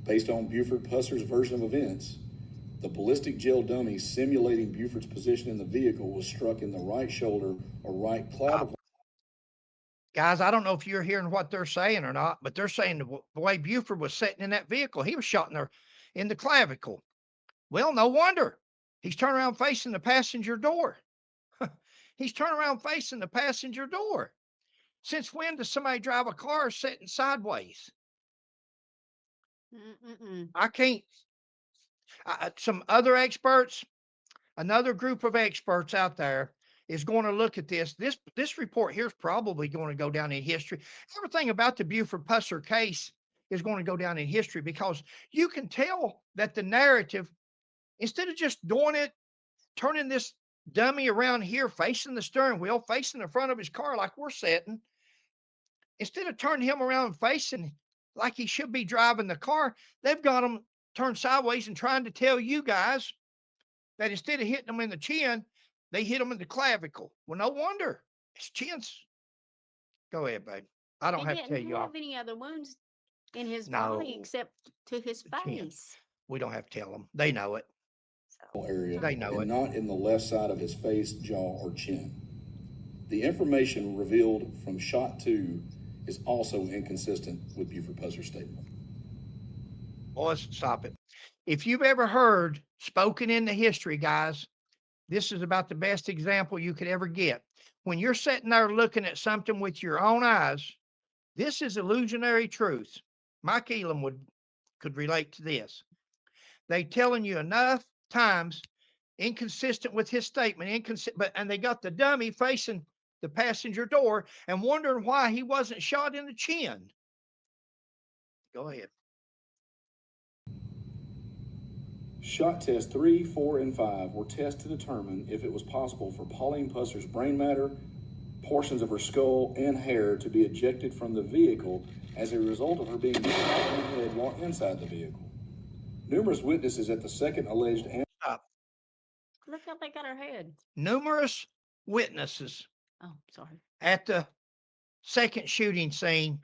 based on Buford Pusser's version of events, the ballistic gel dummy simulating Buford's position in the vehicle was struck in the right shoulder or right clavicle. Guys, I don't know if you're hearing what they're saying or not, but they're saying the way Buford was sitting in that vehicle, he was shot in the clavicle. Well, no wonder. He's turning around facing the passenger door. He's turning around facing the passenger door. Since when does somebody drive a car sitting sideways? I can't. Some other experts, another group of experts out there is going to look at this. This report here is probably going to go down in history. Everything about the Buford Pusser case is going to go down in history, because you can tell that the narrative, instead of just doing it, turning this dummy around here, facing the steering wheel, facing the front of his car like we're sitting, instead of turning him around facing like he should be driving the car, they've got him turned sideways and trying to tell you guys that instead of hitting him in the chin, they hit him in the clavicle. Well, no wonder. His chin's. Go ahead, babe. I don't have to tell you. He didn't have any other wounds in his body except to his face. We don't have to tell them. They know it. Area, they know and it. Not in the left side of his face, jaw, or chin. The information revealed from shot 2 is also inconsistent with Buford Pusser's statement. Boys, stop it. If you've ever heard spoken into history, guys, this is about the best example you could ever get. When you're sitting there looking at something with your own eyes, this is illusionary truth. Mike Elam could relate to this. They telling you enough times, inconsistent with his statement, and they got the dummy facing the passenger door and wondering why he wasn't shot in the chin. Go ahead. Shot tests 3, 4, and 5 were tests to determine if it was possible for Pauline Pusser's brain matter, portions of her skull, and hair to be ejected from the vehicle as a result of her being shot in the head while inside the vehicle. Numerous witnesses at the second alleged Stop. Look how they got her head. Numerous witnesses Oh, sorry. at the second shooting scene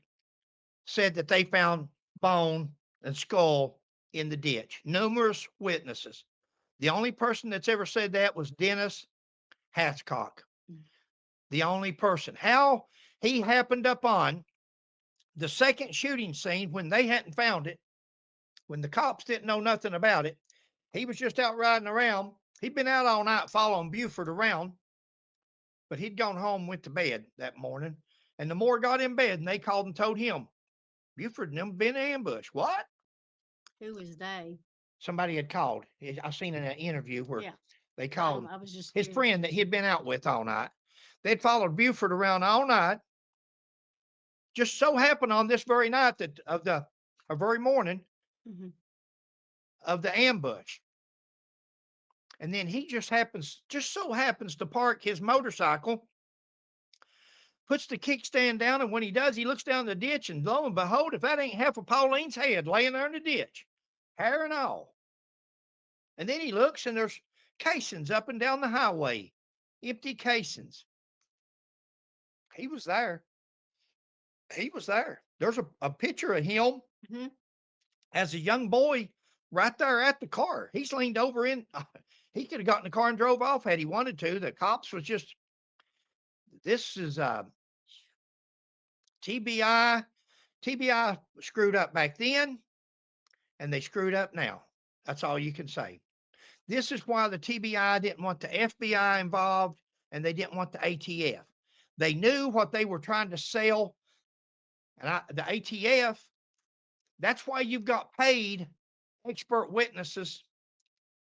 said that they found bone and skull in the ditch. Numerous witnesses. The only person that's ever said that was Dennis Hathcock. The only person. How he happened upon the second shooting scene when they hadn't found it, when the cops didn't know nothing about it. He was just out riding around. He'd been out all night following Buford around, but he'd gone home, went to bed that morning. And the Moore got in bed and they called and told him, Buford and them been ambushed. What? Who is they? Somebody had called. I seen in an interview where they called I was just his curious. friend that he'd been out with all night. They'd followed Buford around all night. Just so happened on this very night that very morning of the ambush. And then he just so happens to park his motorcycle, puts the kickstand down, and when he does, he looks down the ditch, and lo and behold, if that ain't half of Pauline's head laying there in the ditch, hair and all. And then he looks, and there's casings up and down the highway, empty casings. He was there. He was there. There's a picture of him as a young boy right there at the car. He's leaned over in. He could have gotten the car and drove off had he wanted to. The cops was just. This is TBI. TBI screwed up back then, and they screwed up now. That's all you can say. This is why the TBI didn't want the FBI involved, and they didn't want the ATF. They knew what they were trying to sell, and the ATF. That's why you've got paid expert witnesses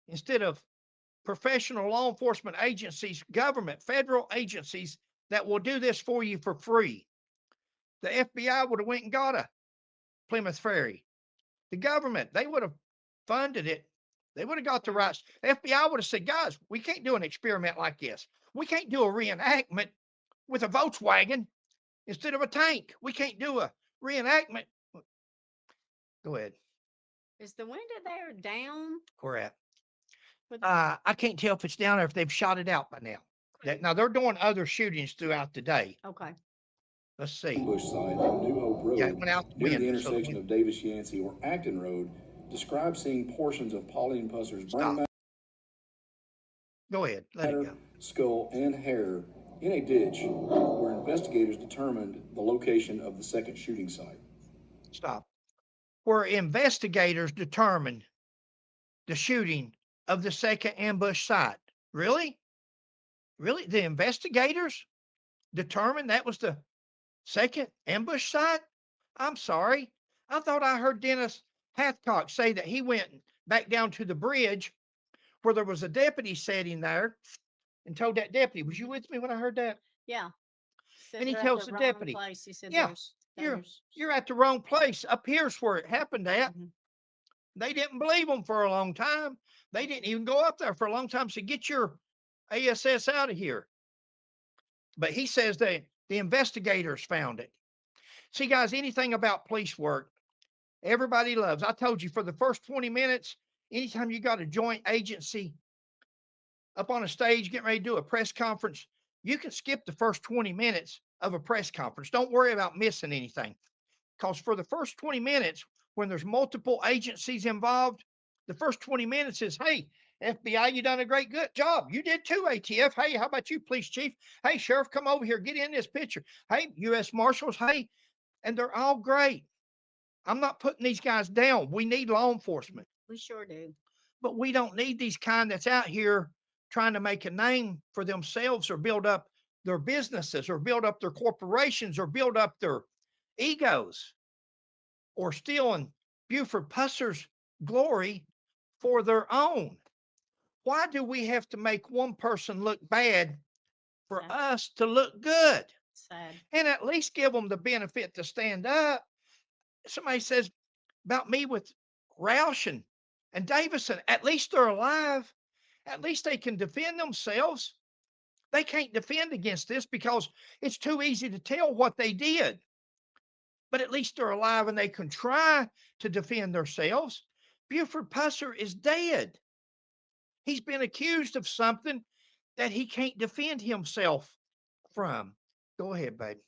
instead of professional law enforcement agencies, government, federal agencies that will do this for you for free. The FBI would have went and got a Plymouth Ferry. The government, they would have funded it. They would have got the rights. The FBI would have said, guys, we can't do an experiment like this. We can't do a reenactment with a Volkswagen instead of a tank. We can't do a reenactment. Go ahead. Is the window there down? Where at? I can't tell if it's down there if they've shot it out by now. Now they're doing other shootings throughout the day. Okay. Let's see. Bush site on New Hope Road Yeah, it went out the near the window, so intersection of Davis Yancey or Acton Road described seeing portions of Pauline Pusser's brain matter, go ahead. Let it go. skull, and hair in a ditch where investigators determined the location of the second shooting site. Stop. Where investigators determined the shooting of the second ambush site. Really? Really? The investigators determined that was the second ambush site? I'm sorry. I thought I heard Dennis Hathcock say that he went back down to the bridge where there was a deputy sitting there and told that deputy, was you with me when I heard that? Yeah. And he tells the deputy, place. He said, yeah, you're at the wrong place. Up here's where it happened at. They didn't believe him for a long time. They didn't even go up there for a long time. So get your ASS out of here. But he says the investigators found it. See, guys, anything about police work, everybody loves. I told you for the first 20 minutes, anytime you got a joint agency up on a stage getting ready to do a press conference, you can skip the first 20 minutes of a press conference. Don't worry about missing anything. Because for the first 20 minutes, when there's multiple agencies involved, the first 20 minutes is, hey, FBI, you done a great good job. You did too, ATF. Hey, how about you, police chief? Hey, sheriff, come over here, get in this picture. Hey, U.S. Marshals, hey. And they're all great. I'm not putting these guys down. We need law enforcement, We sure do. but we don't need these kind that's out here trying to make a name for themselves or build up their businesses or build up their corporations or build up their egos or stealing Buford Pusser's glory for their own. Why do we have to make one person look bad for Sad. us to look good? Sad. And at least give them the benefit to stand up. Somebody says about me with Roush and Davison, at least they're alive. At least they can defend themselves. They can't defend against this because it's too easy to tell what they did. But at least they're alive and they can try to defend themselves. Buford Pusser is dead. He's been accused of something that he can't defend himself from. Go ahead, baby.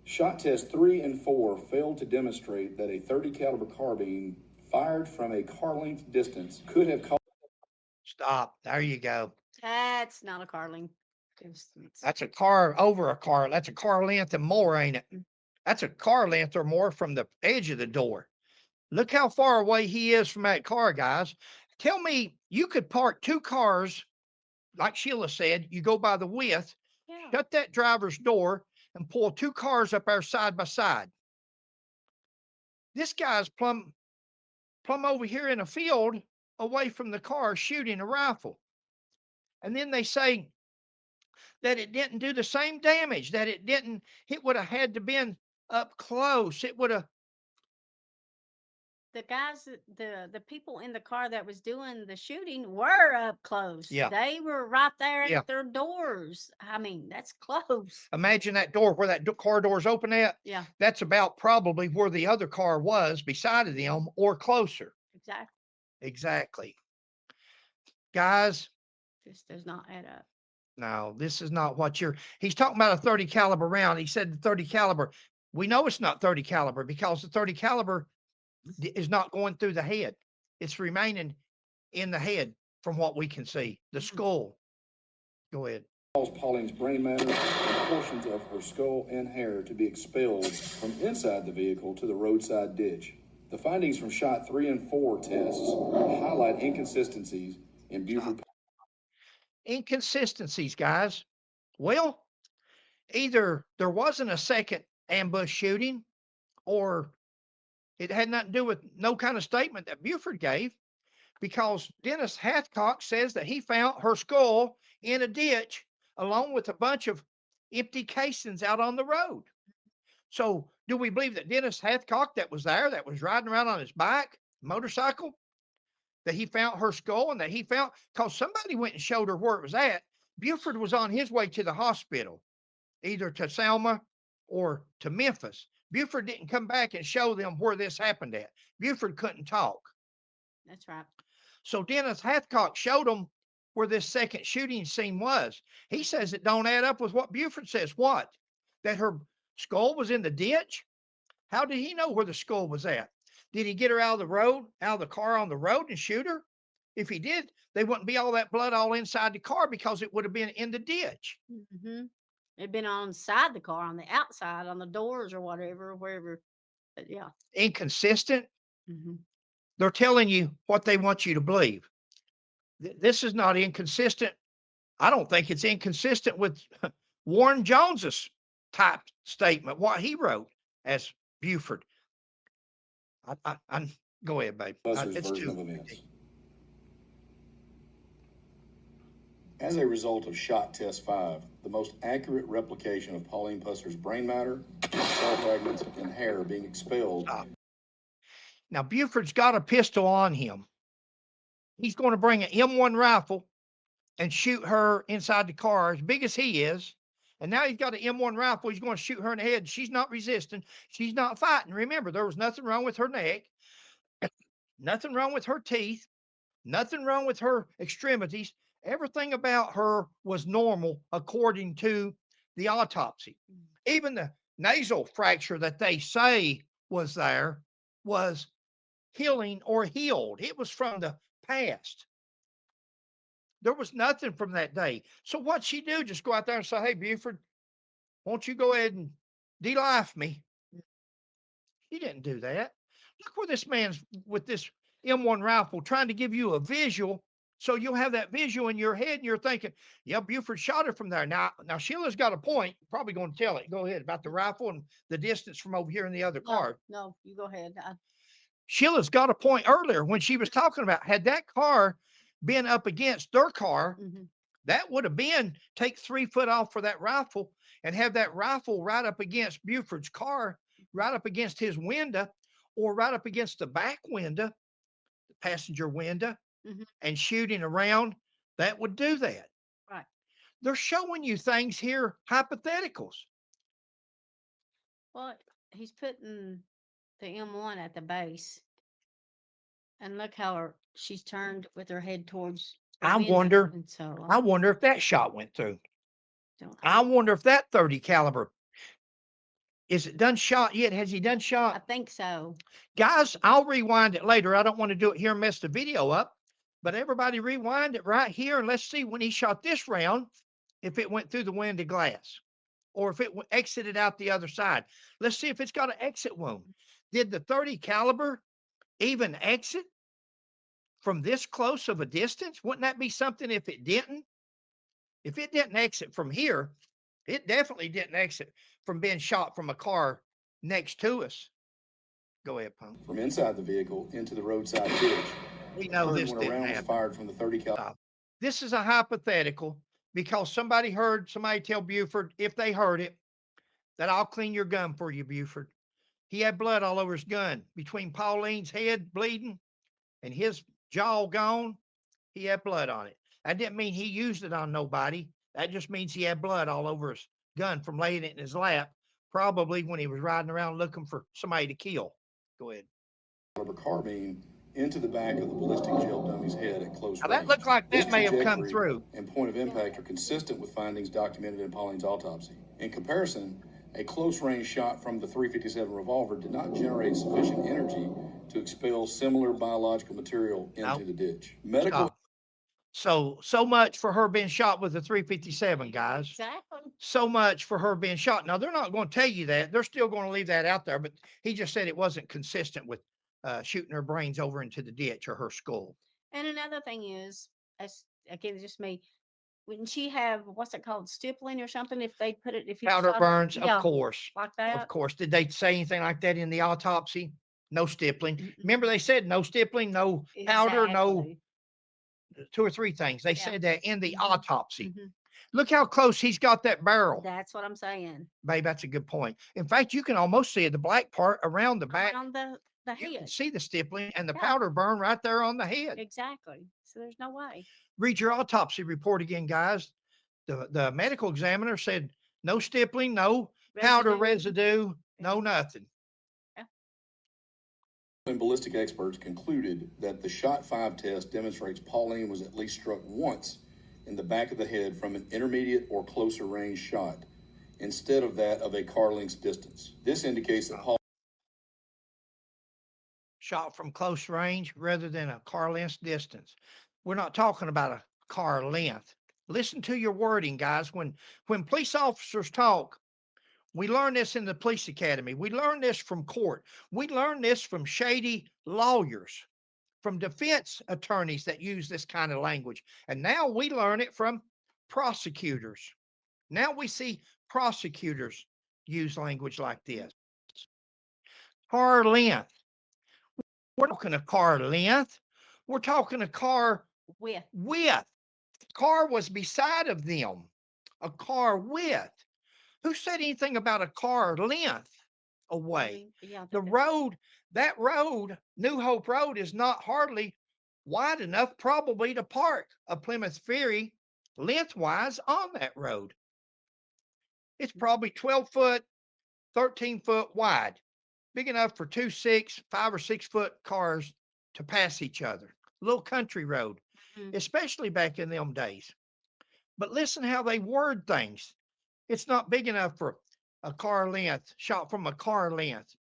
Shot test 3 and 4 failed to demonstrate that a 30 caliber carbine fired from a car length distance could have caused. Stop. There you go. That's not a Carling distance. That's a car over a car. That's a car length and more, ain't it? That's a car length or more from the edge of the door. Look how far away he is from that car, guys. Tell me, you could park two cars, like Sheila said, you go by the width, Yeah. shut that driver's door, and pull two cars up there side by side. This guy's plumb over here in a field away from the car shooting a rifle. And then they say that it didn't do the same damage, that it would have had to been up close. It would have. The guys, the people in the car that was doing the shooting were up close. Yeah. They were right there Yeah. at their doors. I mean, that's close. Imagine that door where that car door's open at. Yeah, That's about probably where the other car was beside of them or closer. exactly. Exactly. Guys, This does not add up. no, this is not what he's talking about a 30 caliber round. He said the 30 caliber. We know it's not 30 caliber because the 30 caliber is not going through the head. It's remaining in the head from what we can see. The skull. Go ahead. Caused Pauline's brain matter and portions of her skull and hair to be expelled from inside the vehicle to the roadside ditch. The findings from shot 3 and 4 tests highlight inconsistencies in Buford. Inconsistencies, guys. Well, either there wasn't a second ambush shooting or it had nothing to do with no kind of statement that Buford gave because Dennis Hathcock says that he found her skull in a ditch along with a bunch of empty casings out on the road. So do we believe that Dennis Hathcock that was there, that was riding around on his bike, motorcycle, that he found her skull and that he found, because somebody went and showed her where it was at. Buford was on his way to the hospital, either to Selma or to Memphis. Buford didn't come back and show them where this happened at. Buford couldn't talk. That's right. So Dennis Hathcock showed them where this second shooting scene was. He says it don't add up with what Buford says. What? That her skull was in the ditch? How did he know where the skull was at? Did he get her out of the road, out of the car on the road and shoot her? If he did, they wouldn't be all that blood all inside the car because it would have been in the ditch. Mm-hmm. It'd been on the side of the car, on the outside, on the doors or whatever, wherever. But yeah. Inconsistent. Mm-hmm. They're telling you what they want you to believe. This is not inconsistent. I don't think it's inconsistent with Warren Jones's type statement, what he wrote as Buford. I go ahead, babe. Buster's It's version too. of events. As a result of shot test 5, the most accurate replication of Pauline Pusser's brain matter, skull fragments, and hair being expelled. Stop. Now, Buford's got a pistol on him. He's going to bring an M1 rifle and shoot her inside the car as big as he is. And now he's got an M1 rifle. He's going to shoot her in the head. She's not resisting. She's not fighting. Remember, there was nothing wrong with her neck, nothing wrong with her teeth, nothing wrong with her extremities. Everything about her was normal according to the autopsy. Even the nasal fracture that they say was there was healing or healed. It was from the past. There was nothing from that day. So what'd she do? Just go out there and say, hey, Buford, won't you go ahead and de-life me? He didn't do that. Look where this man's with this M1 rifle trying to give you a visual. So you'll have that visual in your head and you're thinking, yeah, Buford shot her from there. Now Sheila's got a point. Probably going to tell it. Go ahead about the rifle and the distance from over here in the other car. No, you go ahead. Sheila's got a point earlier when she was talking about had that car been up against their car, that would have been take 3 foot off for that rifle and have that rifle right up against Buford's car, right up against his window, or right up against the back window, the passenger window, and shooting around. That would do that. Right. They're showing you things here, hypotheticals. Well, he's putting the M1 at the base. And look how she's turned with her head towards the I window. wonder, And so I wonder if that shot went through. don't I wonder if that 30 caliber, is it done shot yet? Has he done I shot? think so. Guys, I'll rewind it later. I don't want to do it here and mess the video up, but everybody rewind it right here and let's see when he shot this round, if it went through the window glass or if it exited out the other side. Let's see if it's got an exit wound. Did the 30 caliber even exit from this close of a distance? Wouldn't that be something if it didn't? If it didn't exit from here, it definitely didn't exit from being shot from a car next to us. Go ahead, Punk. From inside the vehicle into the roadside ditch. We know Occurred this when a didn't round was happen. fired from the 30 caliber. This is a hypothetical because somebody heard somebody tell Buford, if they heard it, that I'll clean your gun for you, Buford. He had blood all over his gun between Pauline's head bleeding and his jaw gone. He had blood on it. That didn't mean he used it on nobody. That just means he had blood all over his gun from laying it in his lap, probably when he was riding around looking for somebody to kill. Go ahead. Carbine into the back of the ballistic gel dummy's head at close Now range. that looked like This that may have come trajectory through. and point of impact are consistent with findings documented in Pauline's autopsy. In comparison, a close range shot from the .357 revolver did not generate sufficient energy to expel similar biological material into the ditch. Medical. So much for her being shot with a .357, guys. Exactly. So much for her being shot. Now, they're not going to tell you that. They're still going to leave that out there, but he just said it wasn't consistent with shooting her brains over into the ditch or her skull. And another thing is, as again, just me. Wouldn't she have what's it called, stippling or something? If they put it, if you Powder shot, burns, yeah, of course. like that. Of course. Did they say anything like that in the autopsy? No stippling. Remember, they said no stippling, no powder, no Exactly. 2 or 3 things. They Yeah. said that in the autopsy. Look how close he's got that barrel. That's what I'm saying. Babe, that's a good point. In fact, you can almost see the black part around the back. On the You can head. see the stippling and the Yeah. powder burn right there on the head. Exactly. So there's no way. Read your autopsy report again, guys. The medical examiner said no stippling, no powder residue, no nothing. And ballistic experts concluded that the shot 5 test demonstrates Pauline was at least struck once in the back of the head from an intermediate or closer range shot, instead of that of a car length distance. This indicates that Pauline shot from close range rather than a car length distance. We're not talking about a car length. Listen to your wording, guys. When police officers talk, we learn this in the police academy. We learn this from court. We learn this from shady lawyers, from defense attorneys that use this kind of language. And now we learn it from prosecutors. Now we see prosecutors use language like this. Car length. We're talking a car length. We're talking a car width. Car was beside of them. A car width. Who said anything about a car length away? Yeah, the road, that road, New Hope Road, is not hardly wide enough probably to park a Plymouth Fury lengthwise on that road. It's probably 12 foot, 13 foot wide, big enough for 5 or 6 foot cars to pass each other. Little country road, especially back in them days. But listen how they word things. It's not big enough for a car length, shot from a car length.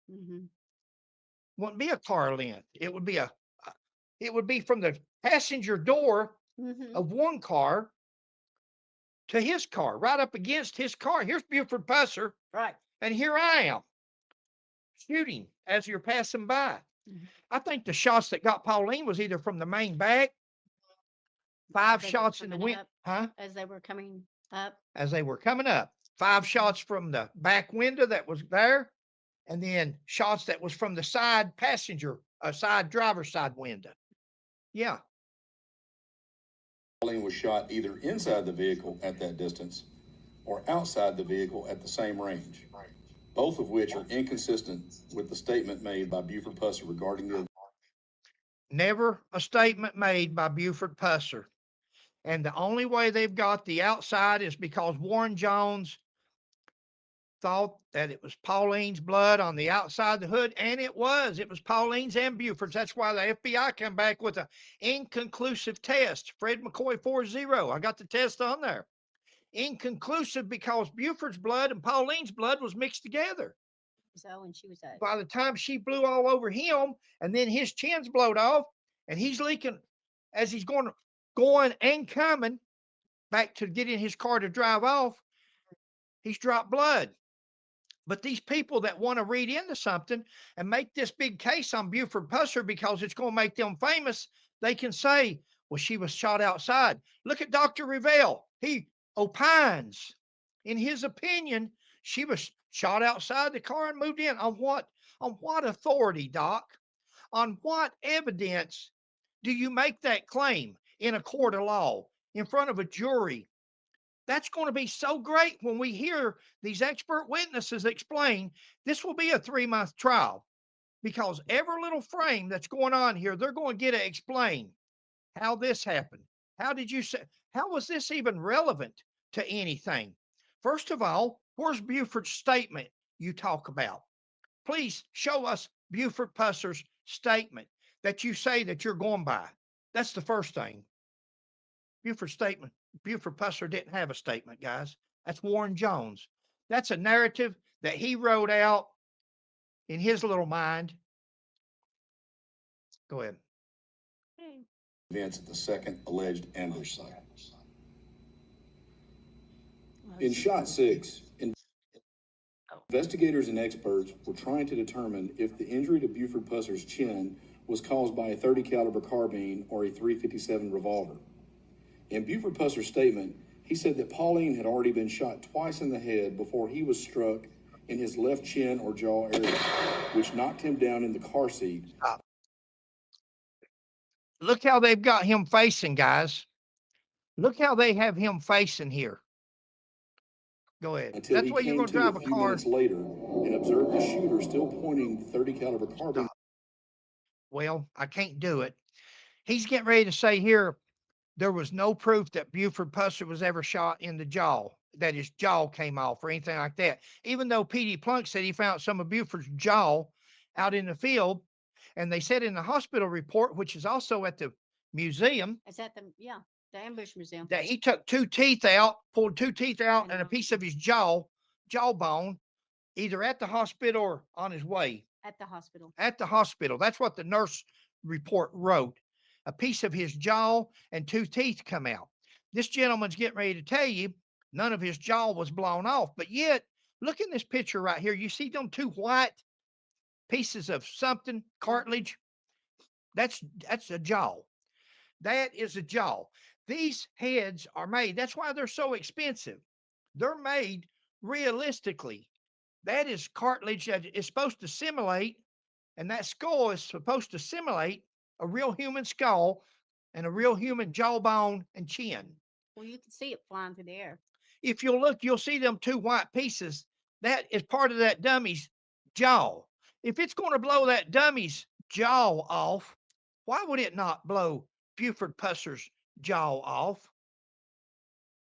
Wouldn't be a car length. It would be from the passenger door of one car to his car, right up against his car. Here's Buford Pusser. Right. And here I am. shooting as you're passing by. Mhm. I think the shots that got Pauline was either from the main back, 5 They were shots in the coming wind, up. huh? As they were coming up. As they were coming up, 5 shots from the back window that was there, and then shots that was from the side passenger, side driver's side window. Yeah. Pauline was shot either inside the vehicle at that distance or outside the vehicle at the same range, both of which are inconsistent with the statement made by Buford Pusser regarding the Never a statement made by Buford Pusser. And the only way they've got the outside is because Warren Jones thought that it was Pauline's blood on the outside of the hood, and it was. It was Pauline's and Buford's. That's why the FBI came back with an inconclusive test. Fred McCoy 40. I got the test on there. Inconclusive because Buford's blood and Pauline's blood was mixed together. So, and she was a. By the time she blew all over him, and then his chin's blowed off, and he's leaking as he's going and coming back to get in his car to drive off, he's dropped blood. But these people that want to read into something and make this big case on Buford Pusser because it's going to make them famous, they can say, well, she was shot outside. Look at Dr. Revelle. He opines, in his opinion, she was shot outside the car and moved in. On what authority, Doc? On what evidence do you make that claim in a court of law in front of a jury? That's going to be so great when we hear these expert witnesses explain. This will be a 3-month trial because every little frame that's going on here, they're going to get to explain how this happened. How did you say, how was this even relevant to anything? First of all, where's Buford's statement you talk about? Please show us Buford Pusser's statement that you say that you're going by. That's the first thing. Buford's statement. Buford Pusser didn't have a statement, guys. That's Warren Jones. That's a narrative that he wrote out in his little mind. Go ahead. events at the second alleged ambush site. Well, In she- shot 6, Oh. investigators and experts were trying to determine if the injury to Buford Pusser's chin was caused by a .30 caliber carbine or a .357 revolver. In Buford Pusser's statement, he said that Pauline had already been shot twice in the head before he was struck in his left chin or jaw area, which knocked him down in the car seat. Look how they've got him facing, guys. Look how they have him facing here. Go ahead. Until That's he why you're came going to to drive a a few car. minutes later and observed the shooter still pointing the .30 caliber carbine. Well, I can't do it. He's getting ready to say here there was no proof that Buford Pusser was ever shot in the jaw, that his jaw came off or anything like that. Even though P.D. Plunk said he found some of Buford's jaw out in the field, and they said in the hospital report, which is also at the museum, Is that the ambush museum? that he took 2 teeth out, pulled 2 teeth out, I and a know. piece of his jawbone, either at the hospital or on his way. At the hospital. At the hospital. That's what the nurse report wrote. A piece of his jaw and 2 teeth come out. This gentleman's getting ready to tell you none of his jaw was blown off, but yet look in this picture right here. You see them 2 white pieces of something, cartilage? That's a jaw. That is a jaw. These heads are made. That's why they're so expensive. They're made realistically. That is cartilage that is supposed to simulate, and that skull is supposed to simulate a real human skull and a real human jawbone and chin. Well, you can see it flying through the air. If you'll look, you'll see them 2 white pieces. That is part of that dummy's jaw. If it's going to blow that dummy's jaw off, why would it not blow Buford Pusser's jaw off?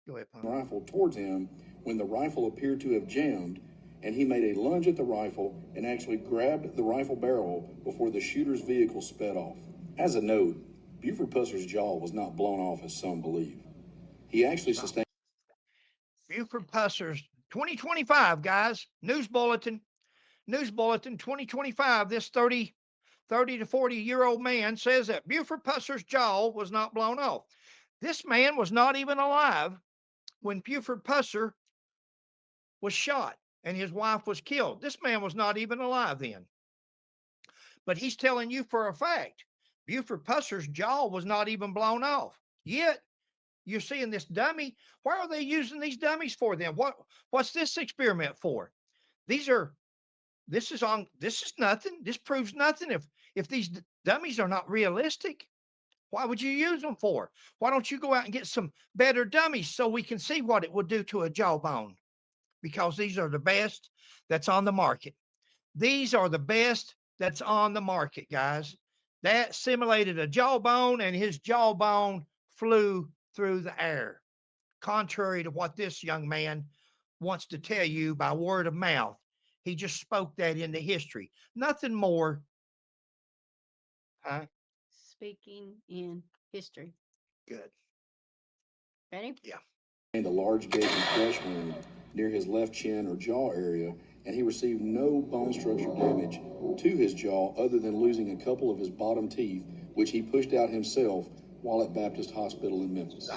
Go ahead, Pun. Rifle towards him when the rifle appeared to have jammed, and he made a lunge at the rifle and actually grabbed the rifle barrel before the shooter's vehicle sped off. As a note, Buford Pusser's jaw was not blown off as some believe. He actually sustained Buford Pusser's 2025, guys. News Bulletin 2025. This 30 to 40-year-old man says that Buford Pusser's jaw was not blown off. This man was not even alive when Buford Pusser was shot. and his wife was killed. This man was not even alive then. But he's telling you for a fact, Buford Pusser's jaw was not even blown off. Yet, you're seeing this dummy. Why are they using these dummies for then? What's this experiment for? This is nothing. This proves nothing. If these dummies are not realistic, why would you use them for? Why don't you go out and get some better dummies so we can see what it would do to a jawbone? Because these are the best that's on the market. These are the best that's on the market, guys. That simulated a jawbone, and his jawbone flew through the air, contrary to what this young man wants to tell you by word of mouth. He just spoke that into history. Nothing more. Huh? Speaking in history. Good. Ready? Yeah. A large gaping flesh wound near his left chin or jaw area, and he received no bone structure damage to his jaw other than losing a couple of his bottom teeth, which he pushed out himself while at Baptist Hospital in Memphis.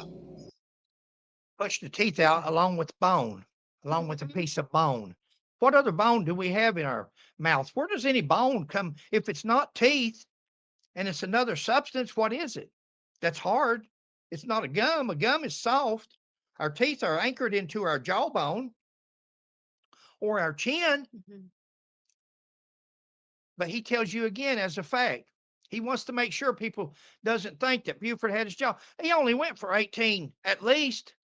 Push the teeth out along with bone, along with a piece of bone. What other bone do we have in our mouth? Where does any bone come? If it's not teeth and it's another substance, what is it? That's hard. It's not a gum. A gum is soft. Our teeth are anchored into our jawbone or our chin. Mm-hmm. But he tells you again as a fact. He wants to make sure people doesn't think that Buford had his jaw. He only went for 18, at least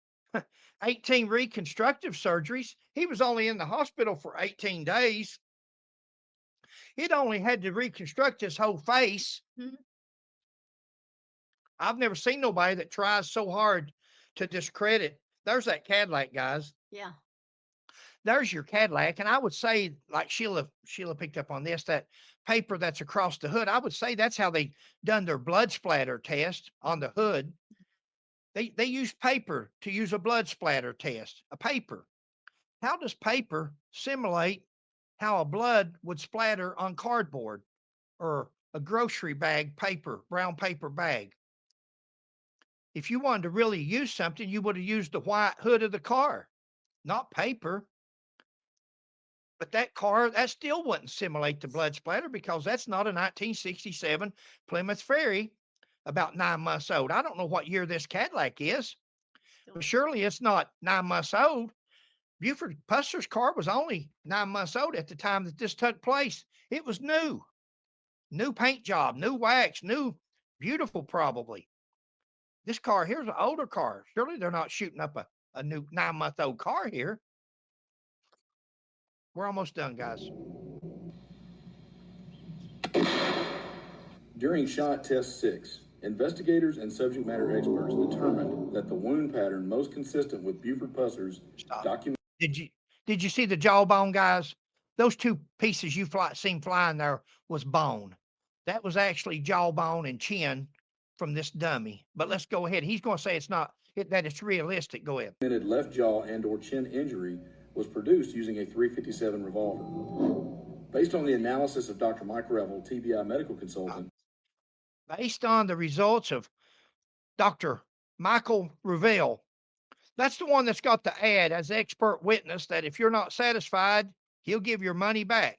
18 reconstructive surgeries. He was only in the hospital for 18 days. He'd only had to reconstruct his whole face. Mm-hmm. I've never seen nobody that tries so hard to discredit. There's that Cadillac, guys. Yeah. There's your Cadillac. And I would say, like Sheila picked up on this, that paper that's across the hood, I would say that's how they done their blood splatter test on the hood. They use paper to use a blood splatter test, a paper. How does paper simulate how a blood would splatter on cardboard or a grocery bag paper, brown paper bag? If you wanted to really use something, you would have used the white hood of the car, not paper. But that car, that still wouldn't simulate the blood splatter because that's not a 1967 Plymouth Ferry about 9 months old. I don't know what year this Cadillac is, but surely it's not 9 months old. Buford Pusser's car was only 9 months old at the time that this took place. It was new paint job, new wax, new, beautiful probably. This car here's an older car. Surely they're not shooting up a new 9-month-old car here. We're almost done, guys. During shot test 6, investigators and subject matter experts determined that the wound pattern most consistent with Buford Pusser's documented. Did you see the jawbone, guys? Those two pieces you seen flying there was bone. That was actually jawbone and chin from this dummy. But let's go ahead. He's going to say that it's realistic. Go ahead. Left jaw and or chin injury was produced using a .357 revolver. Based on the analysis of Dr. Mike Revel, TBI medical consultant. Based on the results of Dr. Michael Revel, that's the one that's got the ad as expert witness that if you're not satisfied, he'll give your money back.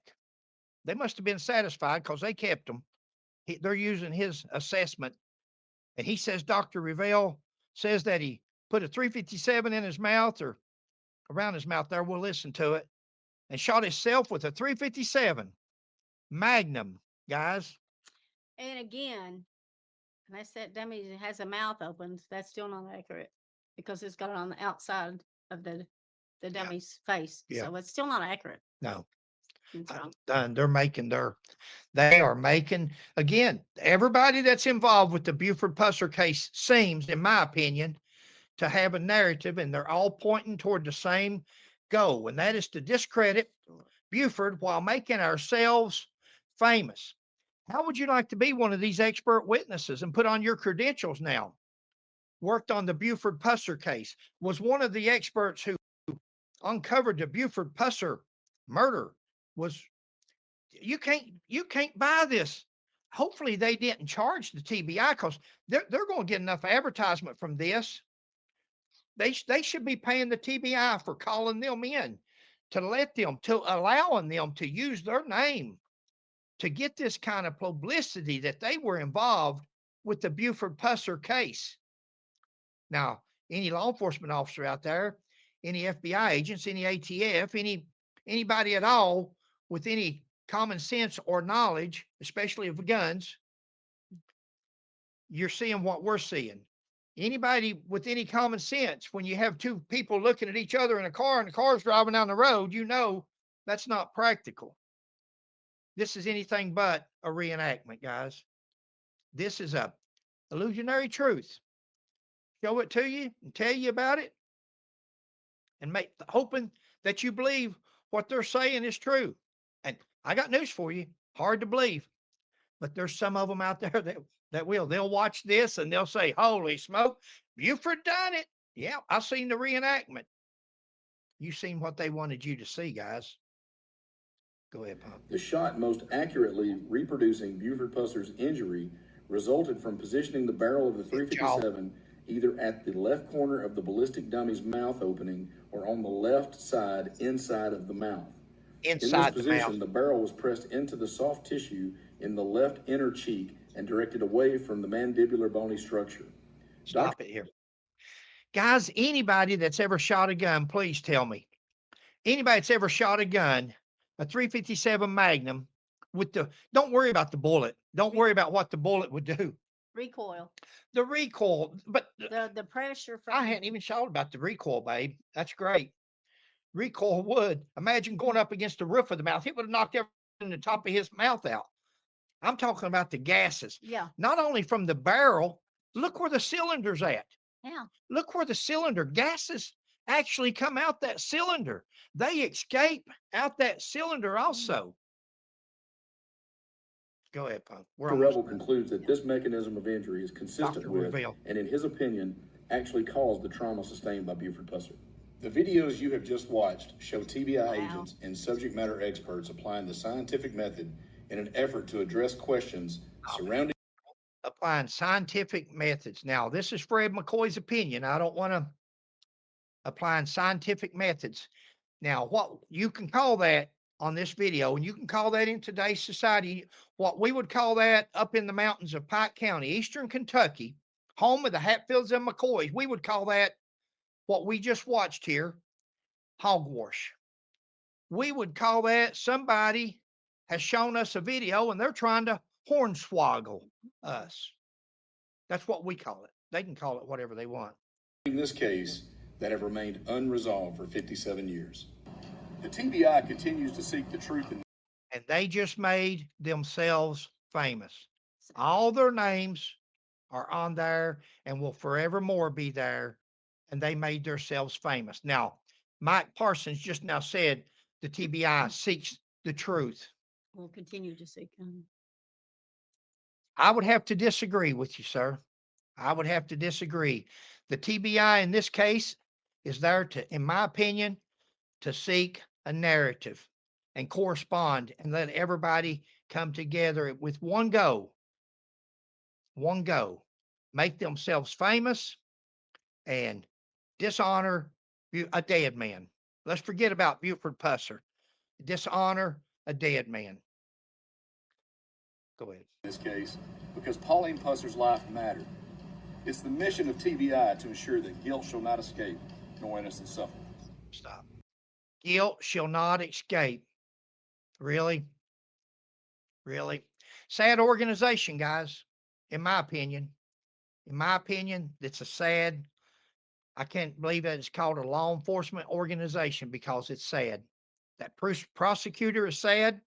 They must have been satisfied because they kept them. They're using his assessment. And he says Dr. Revel says that he put a .357 in his mouth or around his mouth there. We'll listen to it. And shot himself with a .357 Magnum, guys. And again, unless that dummy has a mouth open, that's still not accurate because it's got it on the outside of the dummy's face. Yeah. So it's still not accurate. No. It's wrong. They are making, again, everybody that's involved with the Buford Pusser case seems, in my opinion, to have a narrative, and they're all pointing toward the same goal, and that is to discredit Buford while making ourselves famous. How would you like to be one of these expert witnesses and put on your credentials now? Worked on the Buford Pusser case, was one of the experts who uncovered the Buford Pusser murder. You can't buy this. Hopefully they didn't charge the TBI because they're going to get enough advertisement from this. They should be paying the TBI for calling them in. to allowing them to use their name to get this kind of publicity that they were involved with the Buford Pusser case. Now, any law enforcement officer out there, any FBI agents, any ATF, anybody at all with any common sense or knowledge, especially of guns, you're seeing what we're seeing. Anybody with any common sense, when you have two people looking at each other in a car and the car's driving down the road, you know that's not practical. This is anything but a reenactment, guys. This is a illusionary truth. Show it to you and tell you about it and hoping that you believe what they're saying is true. And I got news for you. Hard to believe, but there's some of them out there that will. They'll watch this and they'll say, "Holy smoke, Buford done it." Yeah, I seen the reenactment. You seen what they wanted you to see, guys. Go ahead, Pop. The shot most accurately reproducing Buford Pusser's injury resulted from positioning the barrel of the 357 either at the left corner of the ballistic dummy's mouth opening or on the left side inside of the mouth. Inside In this position, the barrel was pressed into the soft tissue in the left inner cheek and directed away from the mandibular bony structure. Stop it here. Guys, anybody that's ever shot a gun, please tell me. Anybody that's ever shot a gun, a 357 Magnum, don't worry about the bullet. Don't worry about what the bullet would do. Recoil. The recoil, but The pressure from I hadn't even thought about the recoil, babe. That's great. Recoil would. Imagine going up against the roof of the mouth. It would have knocked everything in the top of his mouth out. I'm talking about the gases. Yeah. Not only from the barrel, look where the cylinder's at. Yeah. Look where the cylinder gases actually come out that cylinder. They escape out that cylinder also. Go ahead, Pop. Dr. Revel concludes that this mechanism of injury is consistent Dr. with, Revel. and in his opinion, actually caused the trauma sustained by Buford Pusser. The videos you have just watched show TBI Wow. agents and subject matter experts applying the scientific method in an effort to address questions surrounding Applying scientific methods. Now, this is Fred McCoy's opinion. I don't want to applying scientific methods. Now, what you can call that on this video, and you can call that in today's society, what we would call that up in the mountains of Pike County, Eastern Kentucky, home of the Hatfields and McCoys, we would call that what we just watched here, hogwash. We would call that somebody has shown us a video and they're trying to hornswoggle us. That's what we call it. They can call it whatever they want. this case that have remained unresolved for 57 years. The TBI continues to seek the truth in And they just made themselves famous. All their names are on there and will forevermore be there. And they made themselves famous. Now, Mike Parsons just now said the TBI seeks the truth. We'll continue to seek. I would have to disagree with you, sir. I would have to disagree. The TBI in this case is there to, in my opinion, to seek a narrative and correspond and let everybody come together with one goal. One goal. Make themselves famous and dishonor a dead man. Let's forget about Buford Pusser. Dishonor a dead man. Go ahead. this case because Pauline Pusser's life mattered. It's the mission of TBI to ensure that guilt shall not escape, nor innocence suffer. Stop. Guilt shall not escape. Really? Really? Sad organization, guys, in my opinion. In my opinion, it's a sad, I can't believe that it's called a law enforcement organization because it's sad. That prosecutor is sad,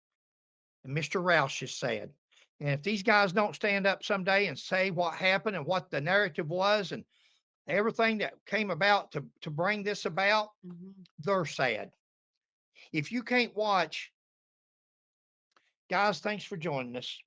and Mr. Roush is sad. And if these guys don't stand up someday and say what happened and what the narrative was and everything that came about to bring this about, they're sad. If you can't watch, guys, thanks for joining us.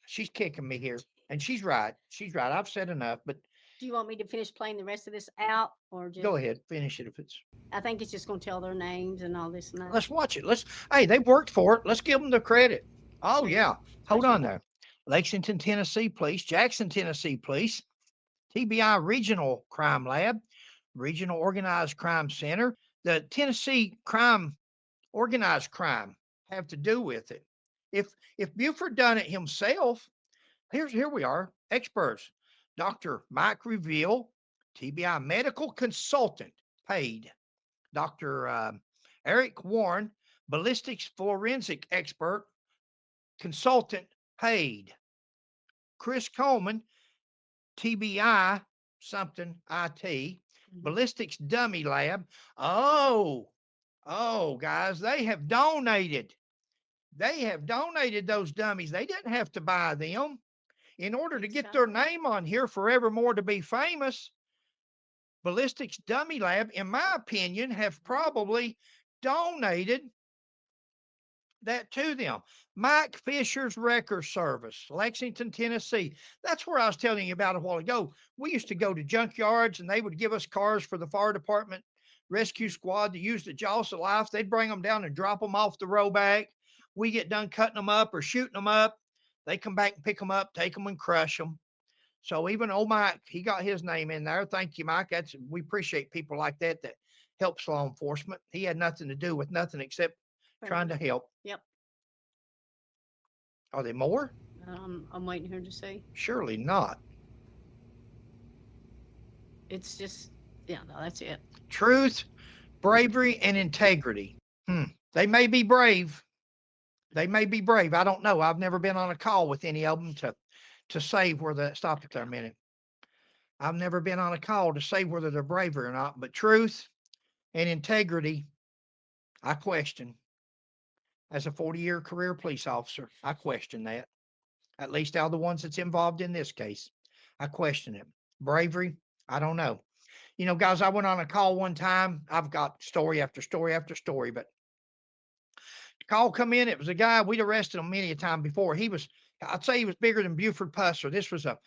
She's kicking me here, and she's right. She's right. I've said enough, but Do you want me to finish playing the rest of this out or just go ahead, finish it if it's. I think it's just gonna tell their names and all this and that. Let's watch it. Hey, they've worked for it. Let's give them the credit. Oh, yeah. Hold on there. Lexington, Tennessee Police, Jackson, Tennessee Police, TBI Regional Crime Lab, Regional Organized Crime Center, the Tennessee Crime organized crime have to do with it? If Buford done it himself, here we are, experts. Dr. Mike Reveal, TBI medical consultant, paid. Dr. Eric Warren, ballistics forensic expert, consultant, paid. Chris Coleman, TBI something IT, ballistics dummy lab. Oh, guys, they have donated. They have donated those dummies. They didn't have to buy them in order to get their name on here forevermore to be famous. Ballistics Dummy Lab, in my opinion, have probably donated that to them. Mike Fisher's Wrecker Service, Lexington, Tennessee. That's where I was telling you about a while ago. We used to go to junkyards and they would give us cars for the fire department rescue squad to use the jaws of life. They'd bring them down and drop them off the row back. We get done cutting them up or shooting them up. They come back and pick them up, take them and crush them. So even old Mike, he got his name in there. Thank you, Mike. We appreciate people like that helps law enforcement. He had nothing to do with nothing except trying to help. Yep. Are there more? I'm waiting here to say. Surely not. It's just, yeah, no, that's it. Truth, bravery, and integrity. They may be brave. They may be brave. I don't know. I've never been on a call with any of them to say whether, stop it there a minute. I've never been on a call to say whether they're brave or not, but truth and integrity, I question. As a 40-year career police officer, I question that. At least out of the ones that's involved in this case, I question it. Bravery, I don't know. You know, guys, I went on a call one time. I've got story after story after story, but the call come in. It was a guy, we'd arrested him many a time before. I'd say he was bigger than Buford Pusser. This was a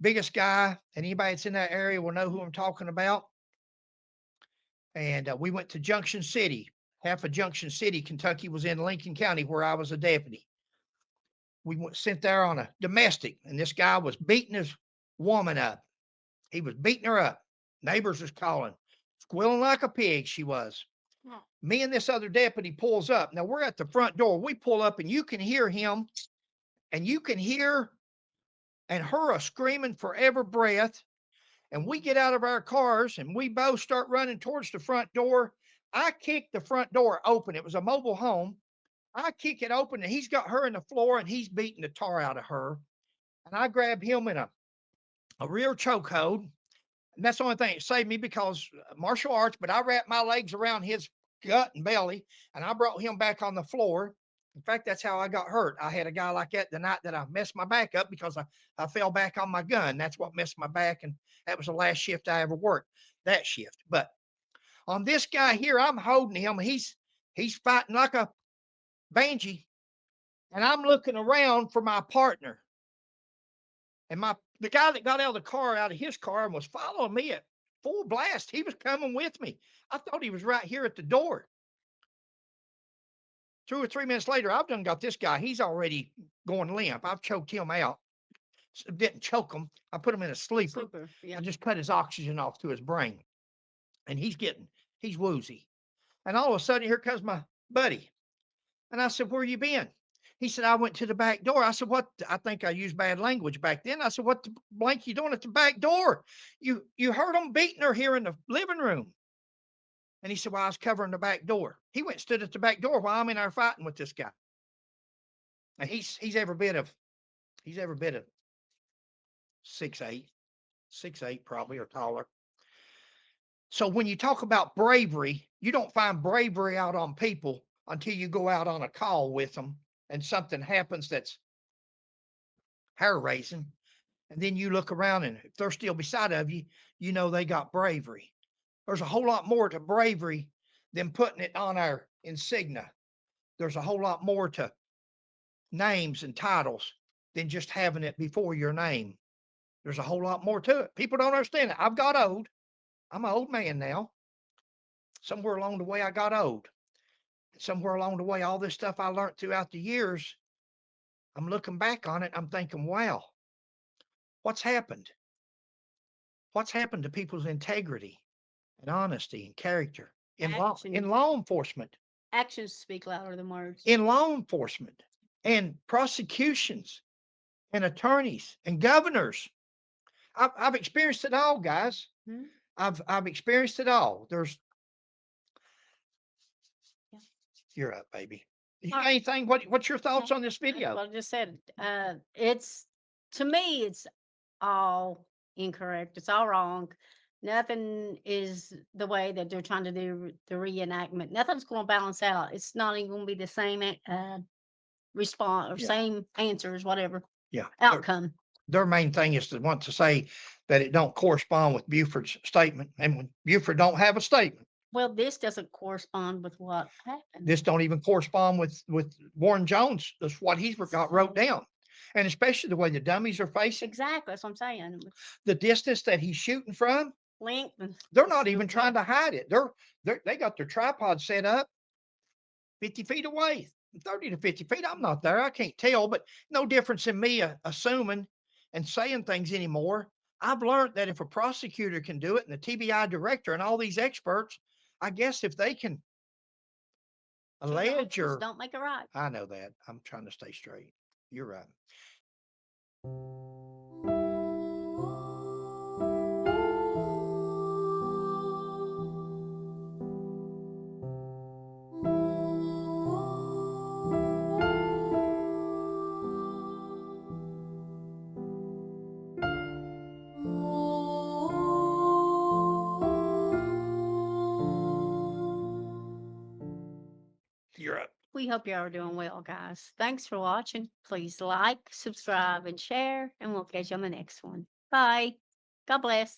biggest guy, and anybody that's in that area will know who I'm talking about. And we went to Junction City. Half of Junction City, Kentucky was in Lincoln County where I was a deputy. We went sent there on a domestic, and this guy was beating his woman up. He was beating her up. Neighbors was calling, squealing like a pig she was. Me and this other deputy pulls up. Now we're at the front door. We pull up and you can hear him and you can hear and her a screaming for every breath. And we get out of our cars and we both start running towards the front door. I kicked the front door open. It was a mobile home. I kick it open and he's got her in the floor and he's beating the tar out of her. And I grab him in a rear chokehold. And that's the only thing that saved me because martial arts, but I wrapped my legs around his gut and belly and I brought him back on the floor. In fact, that's how I got hurt. I had a guy like that the night that I messed my back up because I fell back on my gun. That's what messed my back. And that was the last shift I ever worked, that shift. But on this guy here, I'm holding him. He's fighting like a banshee. And I'm looking around for my partner. And the guy that got out of his car and was following me at full blast, he was coming with me. I thought he was right here at the door. 2 or 3 minutes later, I've done got this guy. He's already going limp. I've choked him out. Didn't choke him. I put him in a sleeper. Yeah. I just cut his oxygen off to his brain. And he's woozy. And all of a sudden, here comes my buddy. And I said, where you been? He said, I went to the back door. I said, what? I think I used bad language back then. I said, what the blank you doing at the back door? You heard them beating her here in the living room. And he said, well, I was covering the back door. He went and stood at the back door while I'm in there fighting with this guy. And he's every bit of 6'8" probably or taller. So when you talk about bravery, you don't find bravery out on people until you go out on a call with them and something happens that's hair raising. And then you look around and if they're still beside of you, you know they got bravery. There's a whole lot more to bravery than putting it on our insignia. There's a whole lot more to names and titles than just having it before your name. There's a whole lot more to it. People don't understand it. I've got old. I'm an old man now. Somewhere along the way, I got old. Somewhere along the way, all this stuff I learned throughout the years, I'm looking back on it. I'm thinking, wow, what's happened? What's happened to people's integrity and honesty and character in law enforcement? Actions speak louder than words. in law enforcement and prosecutions and attorneys and governors. I've experienced it all, guys. Hmm? I've experienced it all. There's Yeah. You're up, baby. You All got right. anything? What's your thoughts on this That's video? what I just said. It's to me, it's all incorrect. It's all wrong. Nothing is the way that they're trying to do the reenactment. Nothing's going to balance out. It's not even going to be the same response or Yeah. same answers, whatever Yeah. outcome. Their main thing is to want to say that it don't correspond with Buford's statement. And when Buford don't have a statement, Well, this doesn't correspond with what happened. this don't even correspond with Warren Jones. That's what he's got wrote down. And especially the way the dummies are facing, Exactly. That's what I'm saying. the distance that he's shooting from, Length. And they're not even trying to hide it. They got their tripod set up 50 feet away, 30 to 50 feet. I'm not there. I can't tell, but no difference in me assuming and saying things anymore. I've learned that if a prosecutor can do it and the TBI director and all these experts, I guess if they can allege or don't make it right. I know that. I'm trying to stay straight. You're right. You're up. We hope y'all are doing well, guys. Thanks for watching. Please like, subscribe, and share, and we'll catch you on the next one. Bye. God bless.